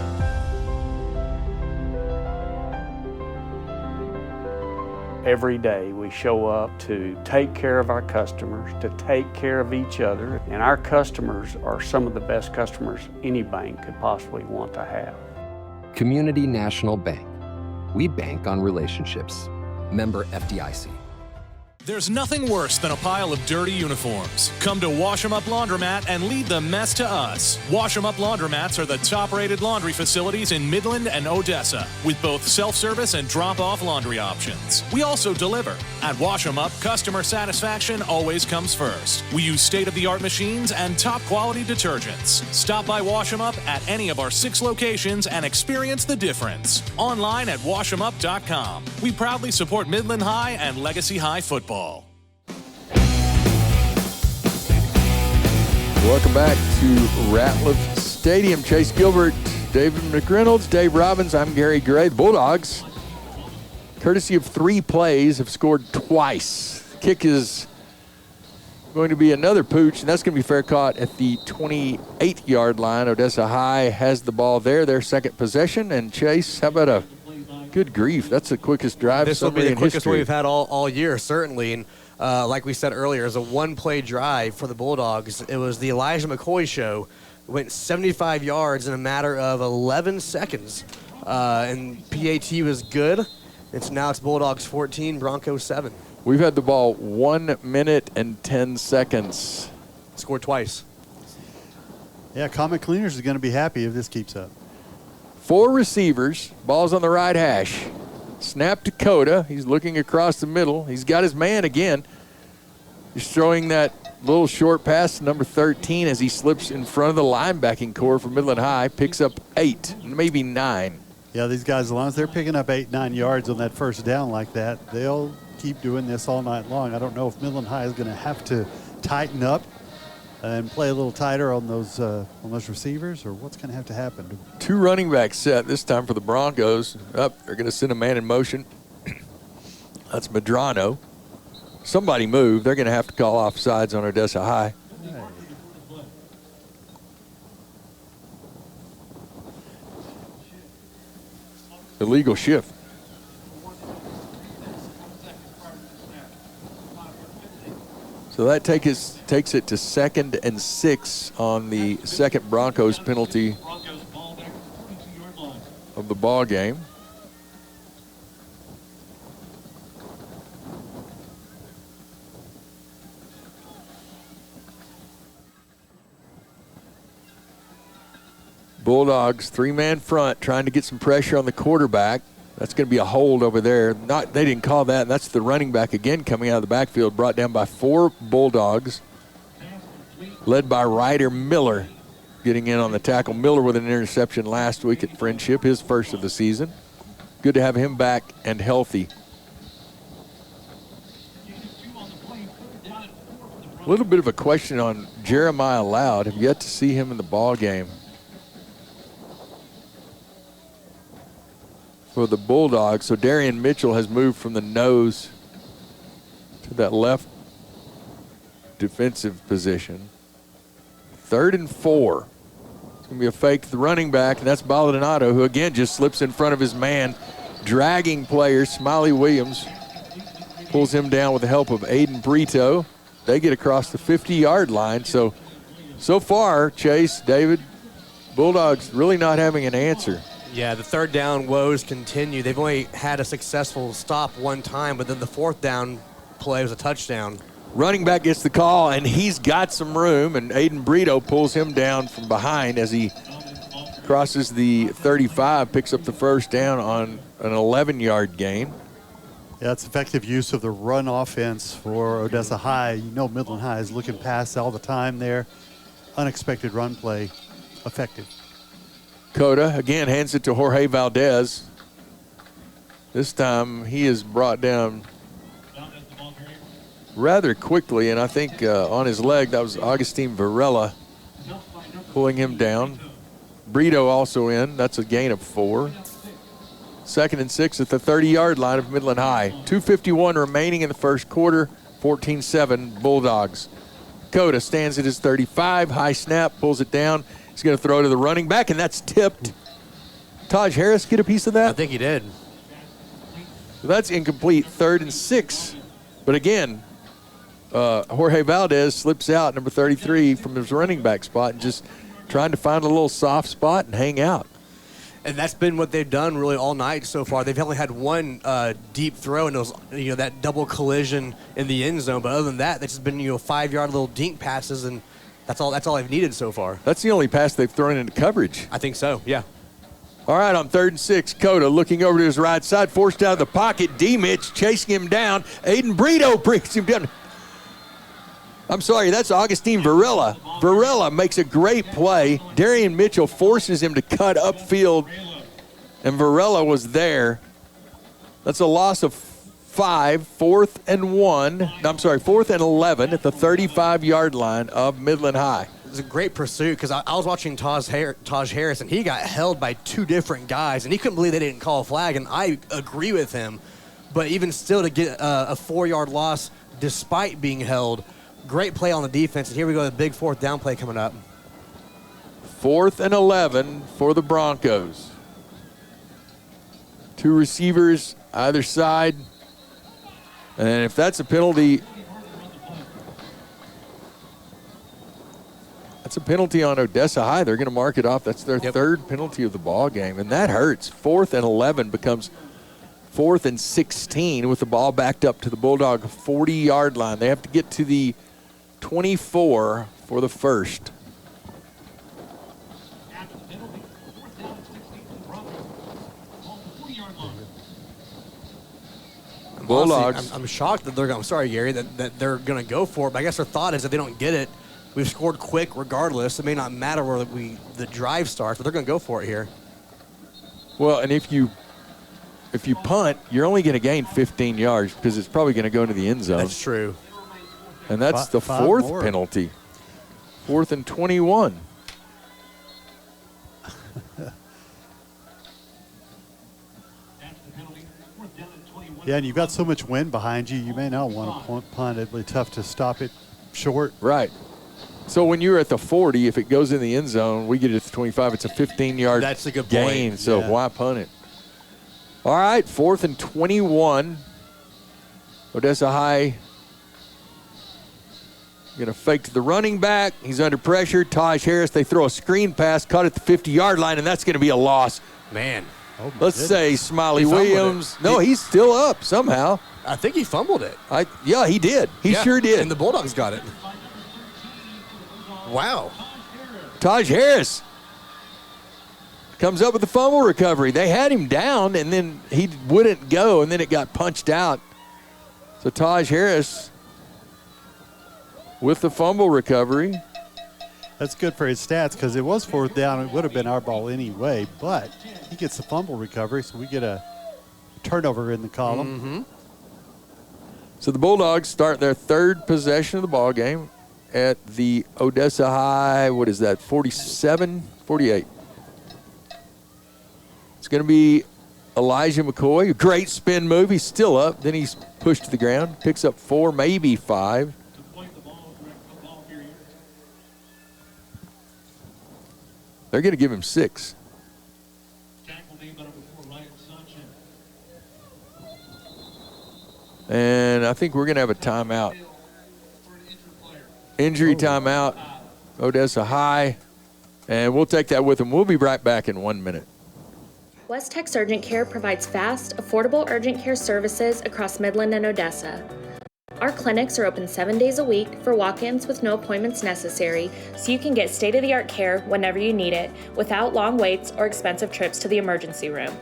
Every day we show up to take care of our customers, to take care of each other, and our customers are some of the best customers any bank could possibly want to have. Community National Bank. We bank on relationships. Member FDIC. There's nothing worse than a pile of dirty uniforms. Come to Wash 'em Up Laundromat and leave the mess to us. Wash 'em Up Laundromats are the top-rated laundry facilities in Midland and Odessa, with both self-service and drop-off laundry options. We also deliver. At Wash 'em Up, customer satisfaction always comes first. We use state-of-the-art machines and top-quality detergents. Stop by Wash 'em Up at any of our 6 locations and experience the difference. Online at washemup.com. We proudly support Midland High and Legacy High football. Welcome back to Ratliff Stadium. Chase Gilbert, David McReynolds, Dave Robbins. I'm Gary Gray. The Bulldogs, courtesy of 3 plays, have scored twice. Kick is going to be another pooch, and that's going to be fair caught at the 28-yard line. Odessa High has the ball there, their second possession. And Chase, how about a good grief? That's the quickest drive. This will be the quickest history one we've had all year, certainly. And like we said earlier, it's a one-play drive for the Bulldogs. It was the Elijah McCoy show. Went 75 yards in a matter of 11 seconds. And PAT was good. Now it's Bulldogs 14, Broncos 7. We've had the ball 1 minute and 10 seconds. Scored twice. Yeah, Comet Cleaners is going to be happy if this keeps up. 4 receivers, ball's on the right hash. Snap to Coda. He's looking across the middle. He's got his man again. He's throwing that little short pass to number 13 as he slips in front of the linebacking core for Midland High. Picks up 8, maybe 9. Yeah, these guys, as long as they're picking up 8, 9 yards on that first down like that, they'll keep doing this all night long. I don't know if Midland High is going to have to tighten up and play a little tighter on those receivers, or what's going to have to happen. 2 running backs set this time for the Broncos. They're going to send a man in motion. That's Medrano. Somebody move. They're going to have to call offsides on Odessa High. Illegal shift. So that takes it to 2nd and 6 on the second Broncos penalty of the ball game. Bulldogs 3-man front trying to get some pressure on the quarterback. That's going to be a hold over there. They didn't call that. And that's the running back again coming out of the backfield, brought down by 4 Bulldogs, led by Ryder Miller, getting in on the tackle. Miller with an interception last week at Friendship, his first of the season. Good to have him back and healthy. A little bit of a question on Jeremiah Loud. Have yet to see him in the ball game for the Bulldogs. So Darian Mitchell has moved from the nose to that left defensive position. 3rd and 4. It's going to be a fake to the running back, and that's Baldonado, who again just slips in front of his man, dragging players. Smiley Williams pulls him down with the help of Aiden Brito. They get across the 50-yard line. So far, Chase, David, Bulldogs really not having an answer. Yeah, the 3rd down woes continue. They've only had a successful stop one time, but then the 4th down play was a touchdown. Running back gets the call, and he's got some room, and Aiden Brito pulls him down from behind as he crosses the 35, picks up the first down on an 11-yard gain. Yeah, it's effective use of the run offense for Odessa High. You know Midland High is looking past all the time there. Unexpected run play, effective. Coda again hands it to Jorge Valdez. This time he is brought down rather quickly, and I think on his leg that was Augustine Varela pulling him down. Brito also in. That's a gain of 4. 2nd and 6 at the 30-yard line of Midland High. 2:51 remaining in the first quarter. 14-7 Bulldogs. Coda stands at his 35. High snap, pulls it down. He's going to throw to the running back, and that's tipped. Taj Harris get a piece of that? I think he did. So that's incomplete, 3rd and 6. But again, Jorge Valdez slips out, number 33, from his running back spot and just trying to find a little soft spot and hang out. And that's been what they've done really all night so far. They've only had one deep throw, and it was that double collision in the end zone. But other than that, it's just been 5-yard little dink passes, and that's all they've needed so far. That's the only pass they've thrown into coverage. I think so, yeah. All right, on 3rd and 6, Cota looking over to his right side, forced out of the pocket. D-Mitch chasing him down. Aiden Brito brings him down. I'm sorry, that's Augustine Varela. Varela makes a great play. Darian Mitchell forces him to cut upfield, and Varela was there. That's a loss of 5, 4th and 1. I'm sorry, 4th and 11 at the 35-yard line of Midland High. It was a great pursuit because I was watching Taj Harris, and he got held by 2 different guys, and he couldn't believe they didn't call a flag, and I agree with him. But even still, to get a 4-yard loss despite being held, great play on the defense, and here we go, the big 4th down play coming up. 4th and 11 for the Broncos. 2 receivers either side. And if that's a penalty, that's a penalty on Odessa High. They're going to mark it off. That's their 3rd penalty of the ball game, and that hurts. 4th and 11 becomes 4th and 16 with the ball backed up to the Bulldog 40-yard line. They have to get to the 24 for the first. Bulldogs. Honestly, I'm shocked that I'm sorry, Gary, that they're going to go for it. But I guess their thought is if they don't get it, we've scored quick regardless. It may not matter where the drive starts, but they're going to go for it here. Well, and if you punt, you're only going to gain 15 yards because it's probably going to go into the end zone. That's true. And that's the 4th penalty. 4th and 21. Yeah, and you've got so much wind behind you, you may not want to punt. It'd be tough to stop it short. Right. So when you're at the 40, if it goes in the end zone, we get it to 25. It's a 15-yard That's a good gain, point. so Yeah. why punt it? All right, 4th and 21. Odessa High going to fake to the running back. He's under pressure. Taj Harris, they throw a screen pass, caught at the 50-yard line, and that's going to be a loss. Man. Oh, Let's say Smiley He fumbled Williams. it. No, he's still up somehow. I think he fumbled it. Yeah, he did. He sure did. And the Bulldogs got it. Wow. Taj Harris comes up with the fumble recovery. They had him down, and then he wouldn't go, and then it got punched out. So Taj Harris with the fumble recovery. That's good for his stats because it was 4th down. It would have been our ball anyway, but he gets the fumble recovery, so we get a turnover in the column. Mm-hmm. So the Bulldogs start their 3rd possession of the ball game at the Odessa High, 47, 48. It's going to be Elijah McCoy. Great spin move. He's still up. Then he's pushed to the ground. Picks up 4, maybe 5. They're going to give him 6. And I think we're going to have a timeout. Injury timeout, Odessa High. And we'll take that with them. We'll be right back in 1 minute. West Texas Urgent Care provides fast, affordable urgent care services across Midland and Odessa. Our clinics are open 7 days a week for walk-ins with no appointments necessary, so you can get state-of-the-art care whenever you need it without long waits or expensive trips to the emergency room.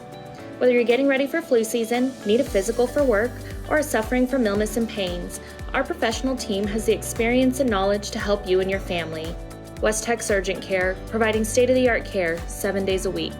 Whether you're getting ready for flu season, need a physical for work, or are suffering from illness and pains, our professional team has the experience and knowledge to help you and your family. West Texas Urgent Care, providing state-of-the-art care 7 days a week.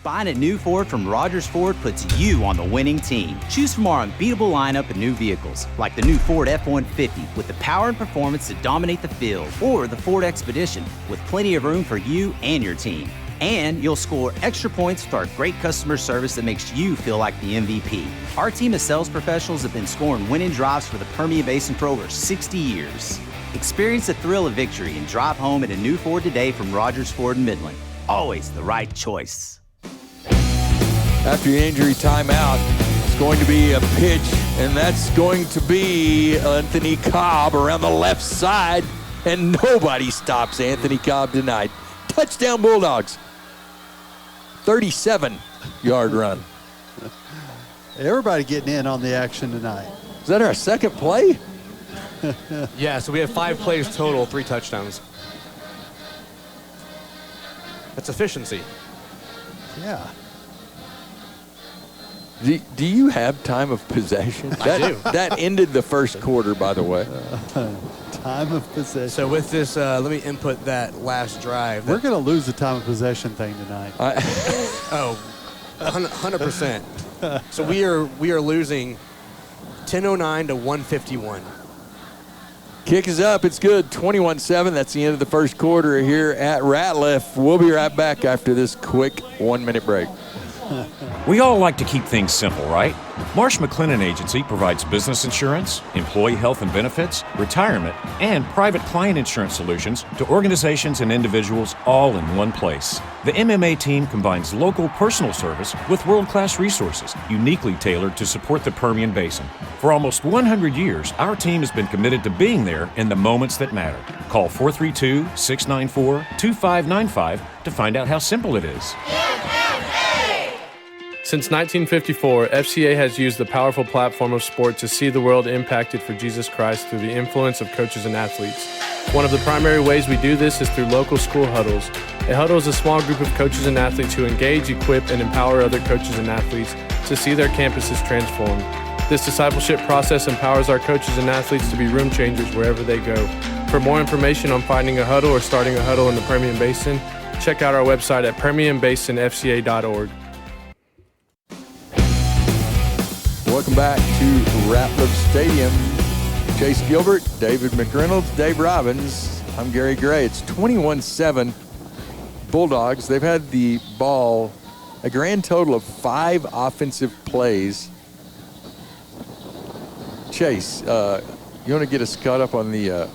Buying a new Ford from Rogers Ford puts you on the winning team. Choose from our unbeatable lineup of new vehicles, like the new Ford F-150 with the power and performance to dominate the field, or the Ford Expedition with plenty of room for you and your team. And you'll score extra points with our great customer service that makes you feel like the MVP. Our team of sales professionals have been scoring winning drives for the Permian Basin for over 60 years. Experience the thrill of victory and drive home in a new Ford today from Rogers Ford in Midland. Always the right choice. after the injury timeout. It's going to be a pitch, and that's going to be Anthony Cobb around the left side, and nobody stops Anthony Cobb tonight. Touchdown Bulldogs. 37-yard run. Everybody getting in on the action tonight. Is that our second play? Yeah, so we have 5 plays total, 3 touchdowns. That's efficiency. Yeah. Do you have time of possession? I do. That ended the first quarter, by the way. Time of possession. So with this, let me input that last drive. We're going to lose the time of possession thing tonight. 100%. So we are losing 10:09 to 1:51. Kick is up. It's good. 21-7. That's the end of the first quarter here at Ratliff. We'll be right back after this quick 1-minute break. We all like to keep things simple, right? Marsh McLennan Agency provides business insurance, employee health and benefits, retirement, and private client insurance solutions to organizations and individuals all in one place. The MMA team combines local personal service with world-class resources, uniquely tailored to support the Permian Basin. For almost 100 years, our team has been committed to being there in the moments that matter. Call 432-694-2595 to find out how simple it is. Since 1954, FCA has used the powerful platform of sport to see the world impacted for Jesus Christ through the influence of coaches and athletes. One of the primary ways we do this is through local school huddles. A huddle is a small group of coaches and athletes who engage, equip, and empower other coaches and athletes to see their campuses transformed. This discipleship process empowers our coaches and athletes to be room changers wherever they go. For more information on finding a huddle or starting a huddle in the Permian Basin, check out our website at permianbasinfca.org. Welcome back to Ratliff Stadium. Chase Gilbert, David McReynolds, Dave Robbins. I'm Gary Gray. It's 21-7 Bulldogs. They've had the ball a grand total of 5 offensive plays. Chase, you want to get us caught up on the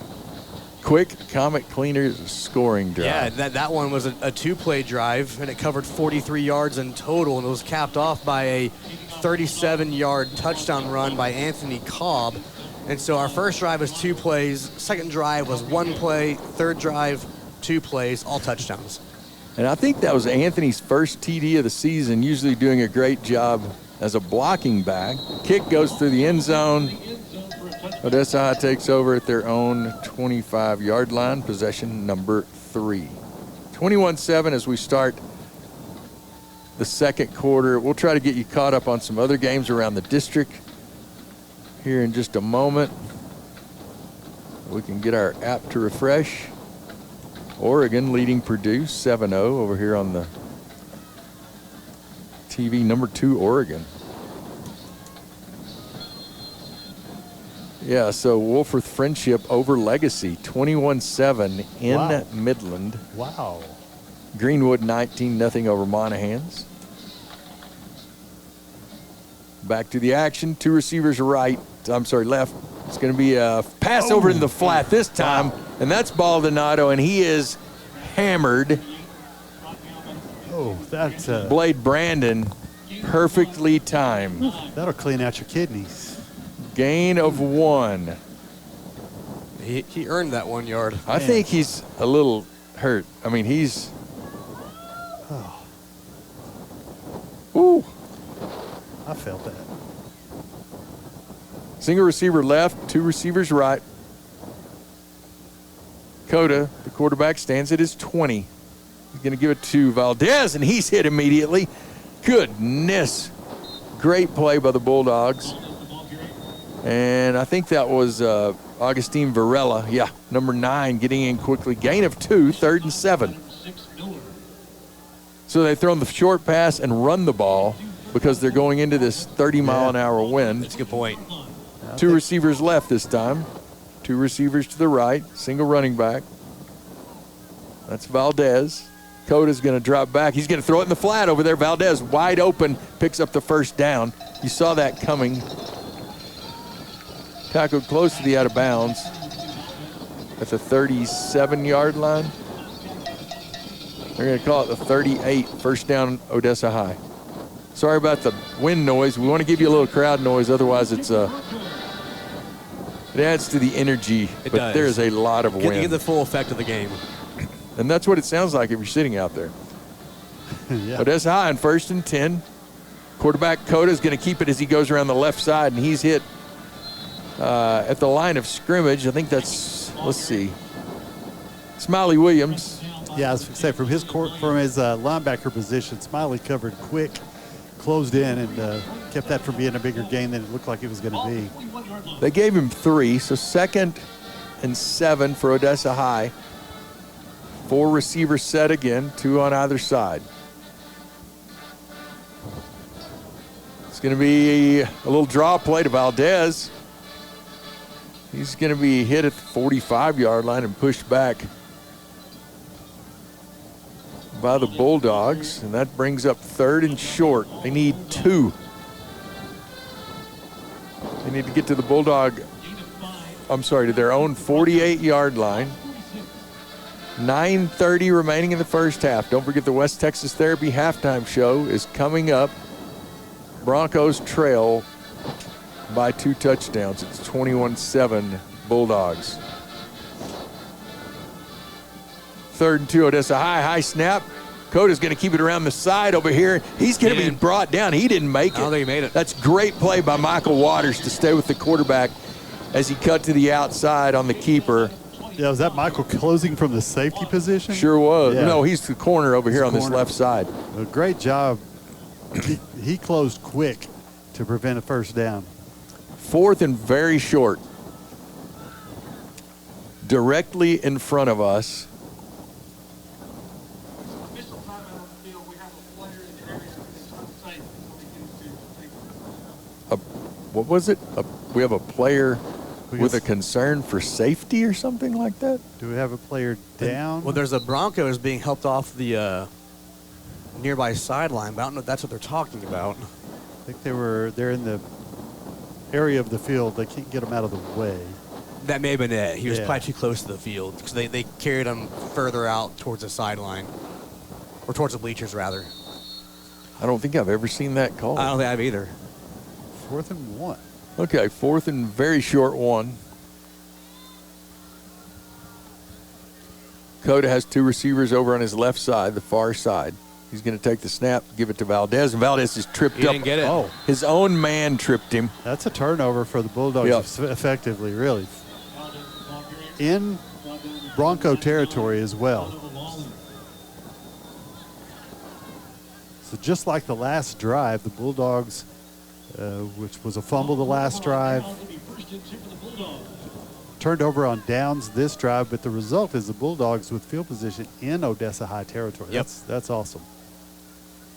quick Comet Cleaners scoring drive? Yeah, that one was a 2-play drive, and it covered 43 yards in total, and it was capped off by a 37-yard touchdown run by Anthony Cobb. And so our first drive was 2 plays, second drive was 1 play, third drive 2 plays, all touchdowns. And I think that was Anthony's first TD of the season, usually doing a great job as a blocking back. Kick goes through the end zone. Odessa High takes over at their own 25-yard line, possession number 3. 21-7 as we start the second quarter. We'll try to get you caught up on some other games around the district here in just a moment. We can get our app to refresh. Oregon leading Purdue 7-0 over here on the TV. Number 2 Oregon. Yeah, so Wolford Friendship over Legacy 21-7 in Midland. Wow. Greenwood 19-0 over Monahans. Back to the action. 2 receivers left. It's going to be a pass over in the flat this time, and that's Baldonado, and he is hammered. Oh, that's Blade Brandon, perfectly timed. That'll clean out your kidneys. Gain of 1. He earned that 1 yard. I think he's a little hurt. I mean, he's... Oh. Ooh. I felt that. Single receiver left, 2 receivers right. Coda, the quarterback, stands at his 20. He's going to give it to Valdez, and he's hit immediately. Goodness. Great play by the Bulldogs. And I think that was Augustine Varela. Yeah, number 9 getting in quickly. Gain of 2, 3rd and 7. So they've thrown the short pass and run the ball because they're going into this 30-mile-an-hour wind. That's a good point. 2 receivers left this time. 2 receivers to the right. Single running back. That's Valdez. Coda's going to drop back. He's going to throw it in the flat over there. Valdez wide open, picks up the first down. You saw that coming. Tackled close to the out of bounds at the 37-yard line. They're going to call it the 38, first down Odessa High. Sorry about the wind noise. We want to give you a little crowd noise, otherwise it adds to the energy. It but does. There's a lot of wind. Get the full effect of the game. And that's what it sounds like if you're sitting out there. Yeah. Odessa High on 1st and 10. Quarterback Coda is going to keep it as he goes around the left side, and he's hit at the line of scrimmage. I think that's, let's see, Smiley Williams. Yeah, I was going to say from his linebacker position, Smiley covered quick, closed in, and kept that from being a bigger gain than it looked like it was going to be. They gave him 3, so 2nd and 7 for Odessa High. 4 receivers set again, 2 on either side. It's going to be a little draw play to Valdez. He's going to be hit at the 45-yard line and pushed back by the Bulldogs, and that brings up 3rd and short. They need 2. They need to get to the Bulldog, to their own 48-yard line. 9:30 remaining in the first half. Don't forget the West Texas Therapy halftime show is coming up. Broncos trail by 2 touchdowns. It's 21-7 Bulldogs. 3rd and 2, Odessa High. High snap. Coda's going to keep it around the side over here. He's going to be brought down. He didn't make it. I don't think he made it. That's great play by Michael Waters to stay with the quarterback as he cut to the outside on the keeper. Yeah, was that Michael closing from the safety position? Sure was. Yeah. No, he's the corner over here on this left side. A great job. He closed quick to prevent a first down. 4th and very short. Directly in front of us. What was it? We have a player with a concern for safety or something like that? Do we have a player down? Well, there's a Broncos being helped off the nearby sideline, but I don't know if that's what they're talking about. I think they're in the area of the field. They can't get him out of the way. That may have been it. He was Yeah. probably too close to the field because they carried him further out towards the sideline, or towards the bleachers, rather. I don't think I've ever seen that call. I don't think I have either. 4th and 1. Okay, 4th and very short 1. Coda has 2 receivers over on his left side, the far side. He's going to take the snap, give it to Valdez, and Valdez is tripped He up. didn't get it. Oh, His own man tripped him. that's a turnover for the Bulldogs effectively, really. In Bronco territory as well. So just like the last drive, the Bulldogs, which was a fumble the last drive, turned over on downs this drive, but the result is the Bulldogs with field position in Odessa High territory. Yep. That's awesome.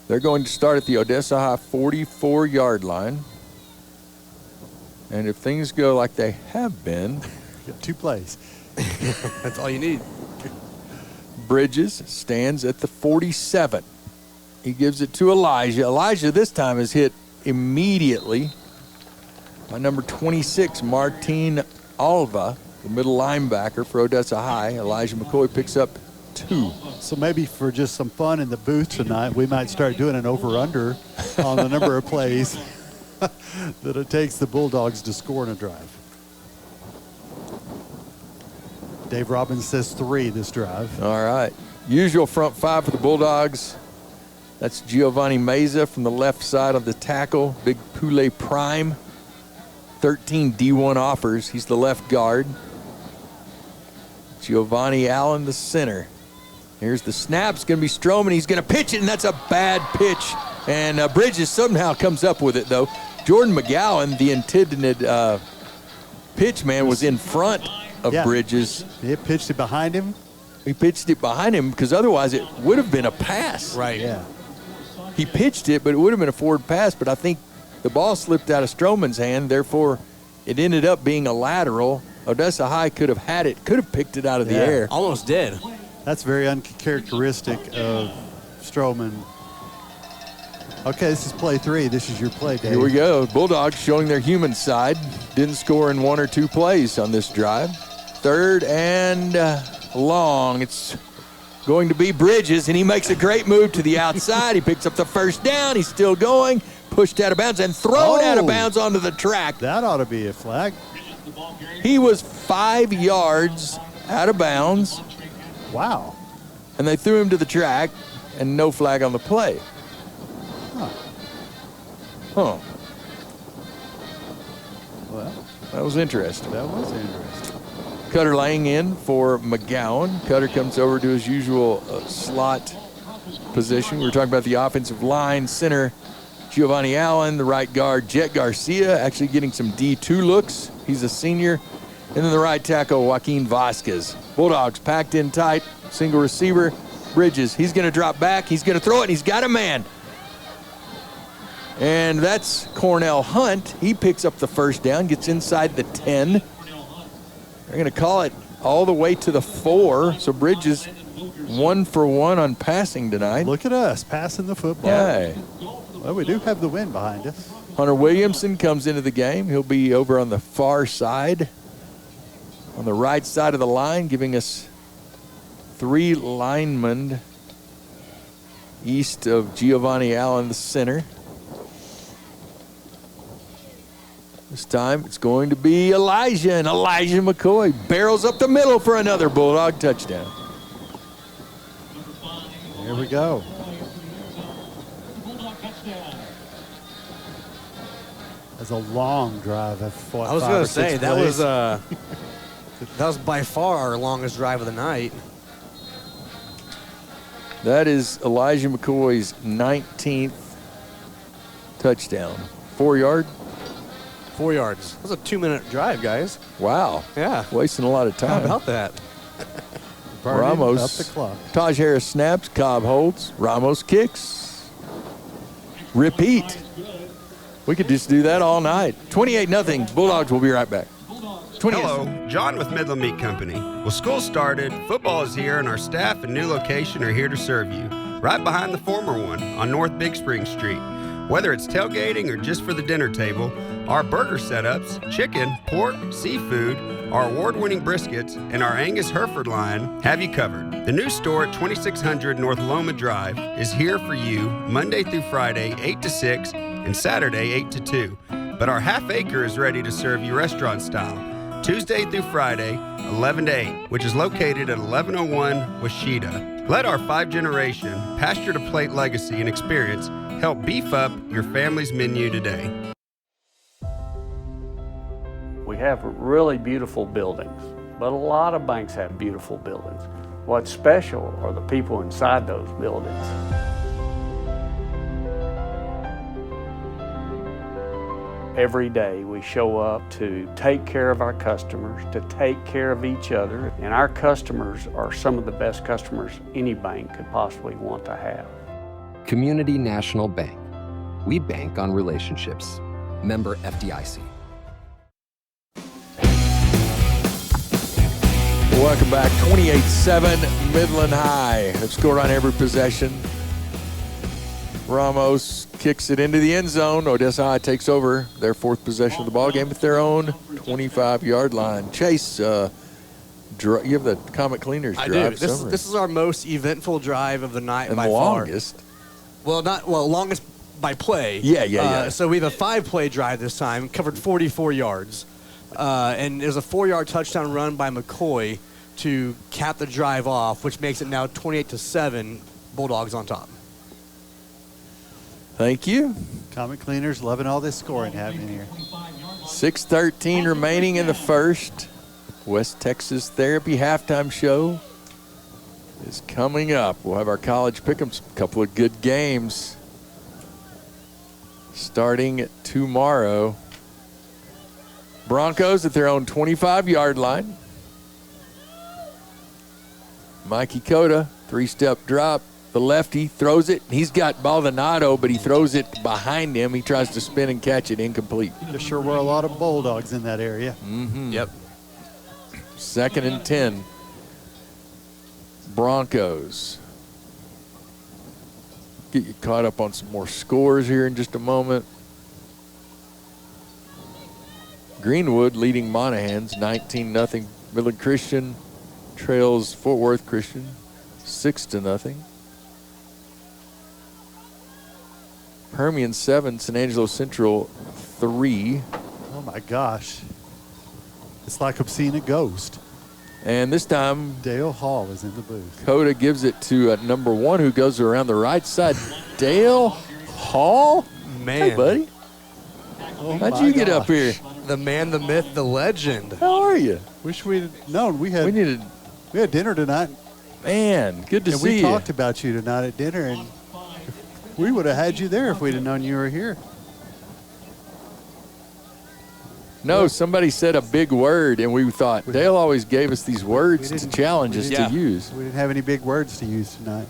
They're going to start at the Odessa High 44-yard line. And if things go like they have been, You got 2 plays. That's all you need. Bridges stands at the 47. He gives it to Elijah. Elijah this time is hit immediately by number 26, Martin Alva, the middle linebacker for Odessa High. Elijah McCoy picks up 2. So maybe for just some fun in the booth tonight, we might start doing an over-under on the number of plays that it takes the Bulldogs to score in a drive. Dave Robbins says 3 this drive. All right. Usual front 5 for the Bulldogs. That's Giovanni Meza from the left side of the tackle. Big Poulet Prime. 13 D1 offers. He's the left guard. Giovanni Allen, the center. Here's the snap. It's going to be Stroman. He's going to pitch it, and that's a bad pitch. And Bridges somehow comes up with it, though. Jordan McGowan, the intended pitch man, was in front of Bridges. He pitched it behind him? He pitched it behind him because otherwise it would have been a pass. Right. Yeah. He pitched it, but it would have been a forward pass. But I think the ball slipped out of Stroman's hand. Therefore, it ended up being a lateral. Odessa High could have had it, could have picked it out of the air. Almost did. That's very uncharacteristic of Stroman. Okay, this is play 3. This is your play, Dave. Here we go. Bulldogs showing their human side. Didn't score in 1 or 2 plays on this drive. 3rd and long. It's going to be Bridges, and he makes a great move to the outside. He picks up the first down. He's still going, pushed out of bounds, and thrown out of bounds onto the track. That ought to be a flag. He was 5 yards out of bounds. Wow. And they threw him to the track, and no flag on the play. Huh. Well, that was interesting. That was interesting. Cutter laying in for McGowan. Cutter comes over to his usual slot position. We were talking about the offensive line. Center, Giovanni Allen. The right guard, Jet Garcia, actually getting some D2 looks. He's a senior. And then the right tackle, Joaquin Vasquez. Bulldogs packed in tight. Single receiver, Bridges. He's going to drop back. He's going to throw it. He's got a man. And that's Cornell Hunt. He picks up the first down, gets inside the 10. They're going to call it all the way to the 4. So Bridges 1 for 1 on passing tonight. Look at us passing the football. Yeah. Well, we do have the wind behind us. Hunter Williamson comes into the game. He'll be over on the far side, on the right side of the line, giving us 3 linemen east of Giovanni Allen, the center. This time it's going to be Elijah, and Elijah McCoy barrels up the middle for another Bulldog touchdown. Here we go. That's a long drive. I was going to say, that was by far our longest drive of the night. That is Elijah McCoy's 19th touchdown. 4 yard? 4 yards. That was a 2-minute drive, guys. Wow. Yeah. Wasting a lot of time. How about that? Ramos. Up the clock. Taj Harris snaps. Cobb holds. Ramos kicks. Repeat. We could just do that all night. 28-0. Bulldogs will be right back. Hello, John with Midland Meat Company. Well, school started, football is here, and our staff and new location are here to serve you. Right behind the former one on North Big Spring Street. Whether it's tailgating or just for the dinner table, our burger setups, chicken, pork, seafood, our award-winning briskets, and our Angus Hereford line have you covered. The new store at 2600 North Loma Drive is here for you Monday through Friday, 8 to 6, and Saturday, 8 to 2. But our half acre is ready to serve you restaurant style, Tuesday through Friday, 11 to 8, which is located at 1101 Washita. Let our 5-generation pasture-to-plate legacy and experience help beef up your family's menu today. We have really beautiful buildings, but a lot of banks have beautiful buildings. What's special are the people inside those buildings. Every day we show up to take care of our customers, to take care of each other, and our customers are some of the best customers any bank could possibly want to have. Community National Bank. We bank on relationships. Member FDIC. Welcome back. 28-7, Midland High. Have scored on every possession. Ramos kicks it into the end zone. Odessa High takes over their 4th possession of the ballgame at their own 25-yard line. Chase, you have the Comet Cleaners drive. I do. This is our most eventful drive of the night and by the far. Longest. Longest by play. Yeah. So we have a 5-play drive this time, covered 44 yards. And there's a 4-yard touchdown run by McCoy to cap the drive off, which makes it now 28-7, Bulldogs on top. Thank you. Comet Cleaners loving all this scoring happening here. 6:13 remaining in the first. West Texas Therapy halftime show is coming up. We'll have our college pick'ems, a couple of good games starting tomorrow. Broncos at their own 25-yard line. Mikey Cota, 3-step drop. The lefty throws it. He's got Baldonado, but he throws it behind him. He tries to spin and catch it, incomplete. There sure were a lot of Bulldogs in that area. Mm-hmm. Yep. 2nd and 10. Broncos. Get you caught up on some more scores here in just a moment. Greenwood leading Monahans 19-0. Midland Christian trails Fort Worth Christian 6-0. Permian 7, San Angelo Central 3. Oh my gosh. It's like I'm seeing a ghost. And this time, Dale Hall is in the booth. Coda gives it to number 1, who goes around the right side. Dale Hall? Man. Hey, buddy. Oh How'd you get up here? The man, the myth, the legend. How are you? Wish we'd known we had dinner tonight. Man, good to and see we you. talked about you tonight at dinner, and we would have had you there if we'd have known you were here. No, somebody said a big word, and we thought Dale always gave us these words to challenge us to use. We didn't have any big words to use tonight.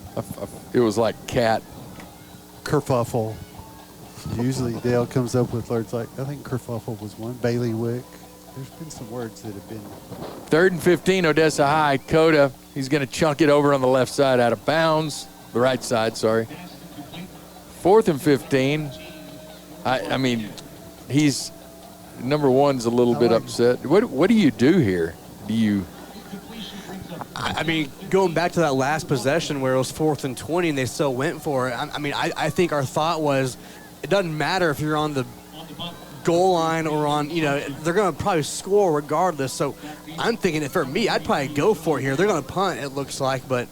It was like cat. Kerfuffle. Usually Dale comes up with words like, I think kerfuffle was one. Bailiwick. There's been some words that have been. 3rd and 15, Odessa High. Coda, he's going to chunk it over on the left side out of bounds. The right side, sorry. 4th and 15. I mean, he's number 1's a little bit upset. What do you do here? Do you? I mean, going back to that last possession where it was 4th and 20 and they still went for it. I think our thought was, it doesn't matter if you're on the goal line or on, they're going to probably score regardless. So I'm thinking, for me, I'd probably go for it here. They're going to punt, it looks like, but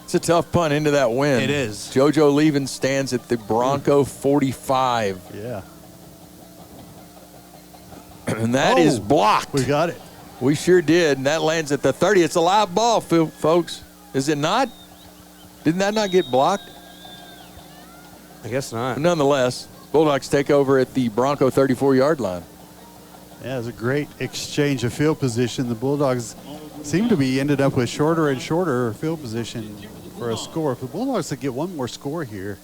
It's a tough punt into that wind. It is. JoJo Levin stands at the Bronco 45. Yeah. And that is blocked. We got it. We sure did, and that lands at the 30. It's a live ball, folks. Is it not? Didn't that not get blocked? I guess not. But nonetheless, Bulldogs take over at the Bronco 34-yard line. Yeah, it was a great exchange of field position. The Bulldogs seem to be ended up with shorter and shorter field position for a score. If the Bulldogs could get one more score here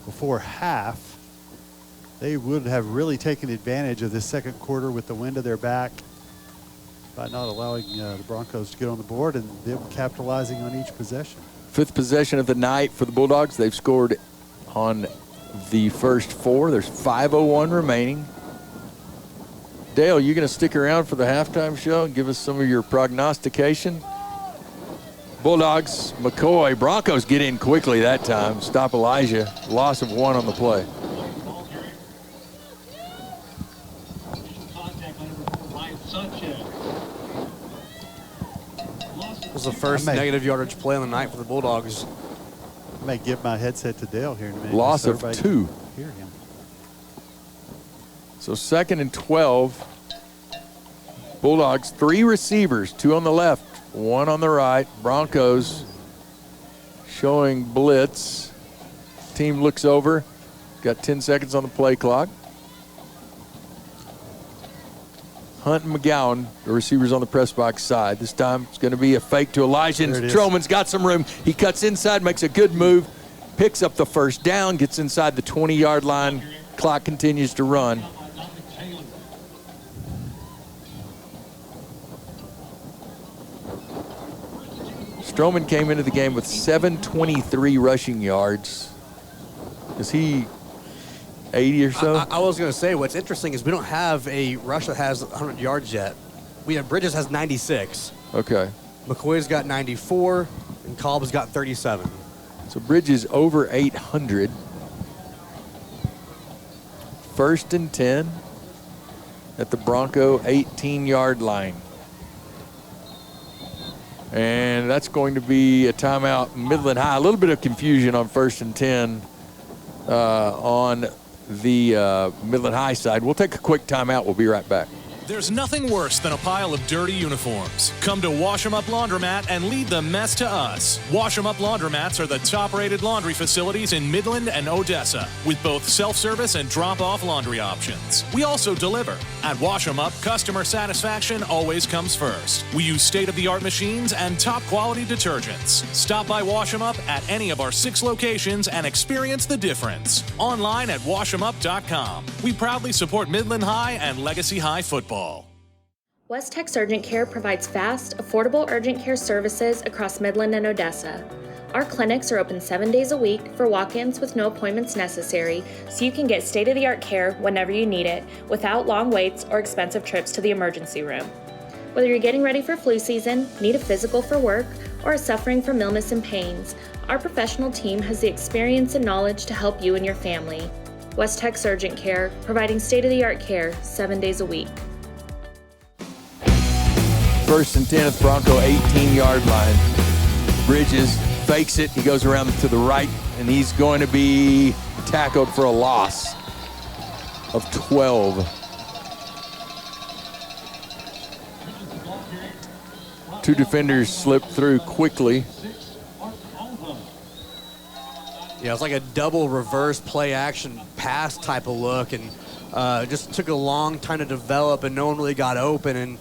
before half, they would have really taken advantage of this second quarter with the wind at their back by not allowing the Broncos to get on the board and them capitalizing on each possession. 5th possession of the night for the Bulldogs. They've scored on the first 4. There's 5:01 remaining. Dale, you going to stick around for the halftime show and give us some of your prognostication? Bulldogs, McCoy, Broncos get in quickly that time. Stop Elijah. Loss of 1 on the play. It was the first negative yardage play on the night for the Bulldogs. I may give my headset to Dale here in a minute. Loss so of everybody 2. can hear him. So 2nd and 12. Bulldogs, 3 receivers, 2 on the left, 1 on the right. Broncos showing blitz. Team looks over. Got 10 seconds on the play clock. Hunt and McGowan, the receivers on the press box side. This time it's going to be a fake to Elijah. And Troman's got some room. He cuts inside, makes a good move, picks up the first down, gets inside the 20-yard line. Clock continues to run. Stroman came into the game with 723 rushing yards. Is he 80 or so? I was going to say, what's interesting is we don't have a rush that has 100 yards yet. We have Bridges has 96. Okay. McCoy's got 94, and Cobb's got 37. So Bridges over 800. 1st and 10 at the Bronco 18-yard line. And that's going to be a timeout, Midland High. A little bit of confusion on 1st and 10 on the Midland High side. We'll take a quick timeout. We'll be right back. There's nothing worse than a pile of dirty uniforms. Come to Wash 'em Up Laundromat and leave the mess to us. Wash 'em Up Laundromats are the top-rated laundry facilities in Midland and Odessa, with both self-service and drop-off laundry options. We also deliver. At Wash 'em Up, customer satisfaction always comes first. We use state-of-the-art machines and top-quality detergents. Stop by Wash 'em Up at any of our 6 locations and experience the difference. Online at washemup.com. We proudly support Midland High and Legacy High football. West Tex Urgent Care provides fast, affordable urgent care services across Midland and Odessa. Our clinics are open 7 days a week for walk-ins with no appointments necessary, so you can get state-of-the-art care whenever you need it, without long waits or expensive trips to the emergency room. Whether you're getting ready for flu season, need a physical for work, or are suffering from illness and pains, our professional team has the experience and knowledge to help you and your family. West Texas Urgent Care, providing state-of-the-art care 7 days a week. First and 10 at the Bronco 18-yard line. Bridges fakes it. He goes around to the right, and he's going to be tackled for a loss of 12. Two defenders slipped through quickly. Yeah, it's like a double reverse play action pass type of look, and just took a long time to develop, and no one really got open. And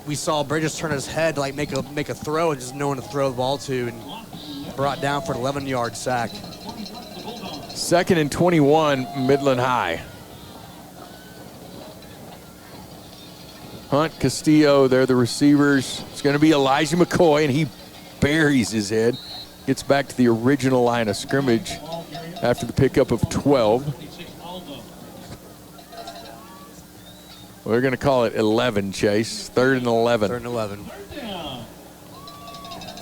we saw Bridges turn his head to like make a throw, and just no one to throw the ball to, and brought down for an 11-yard sack. 2nd and 21, Midland High. Hunt, Castillo, they're the receivers. It's going to be Elijah McCoy, and he buries his head. Gets back to the original line of scrimmage after the pickup of 12. We're going to call it 11, Chase. 3rd and 11. 3rd and 11.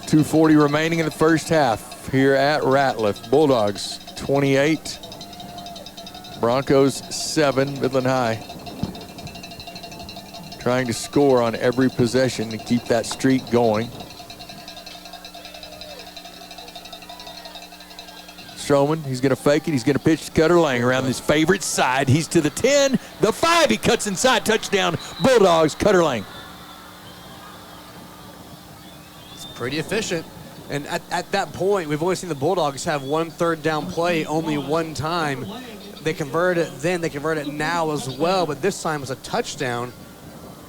2:40 remaining in the first half here at Ratliff. Bulldogs 28, Broncos 7, Midland High. Trying to score on every possession to keep that streak going. Stroman, he's going to fake it. He's going to pitch to Cutter Lang around his favorite side. He's to the 10, the 5. He cuts inside. Touchdown, Bulldogs, Cutter Lang. It's pretty efficient. And at that point, we've only seen the Bulldogs have 1 3rd down play only one time. They converted it then. They converted it now as well. But this time it was a touchdown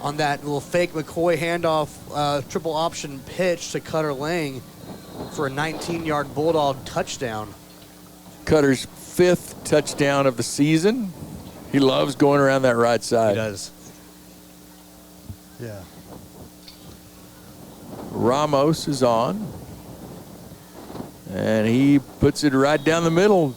on that little fake McCoy handoff, triple option pitch to Cutter Lang for a 19-yard Bulldog touchdown. Cutter's 5th touchdown of the season. He loves going around that right side. He does. Yeah. Ramos is on. And he puts it right down the middle.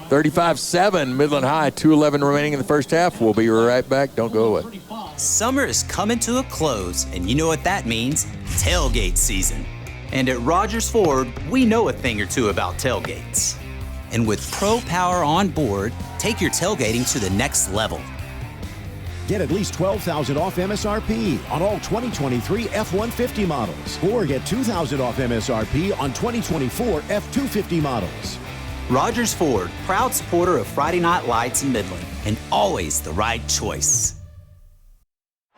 35-7, Midland High, 2:11 remaining in the first half. We'll be right back. Don't go away. Summer is coming to a close, and you know what that means? Tailgate season. And at Rogers Ford, we know a thing or two about tailgates. And with Pro Power on board, take your tailgating to the next level. Get at least $12,000 off MSRP on all 2023 F-150 models, or get $2,000 off MSRP on 2024 F-250 models. Rogers Ford, proud supporter of Friday Night Lights in Midland, and always the right choice.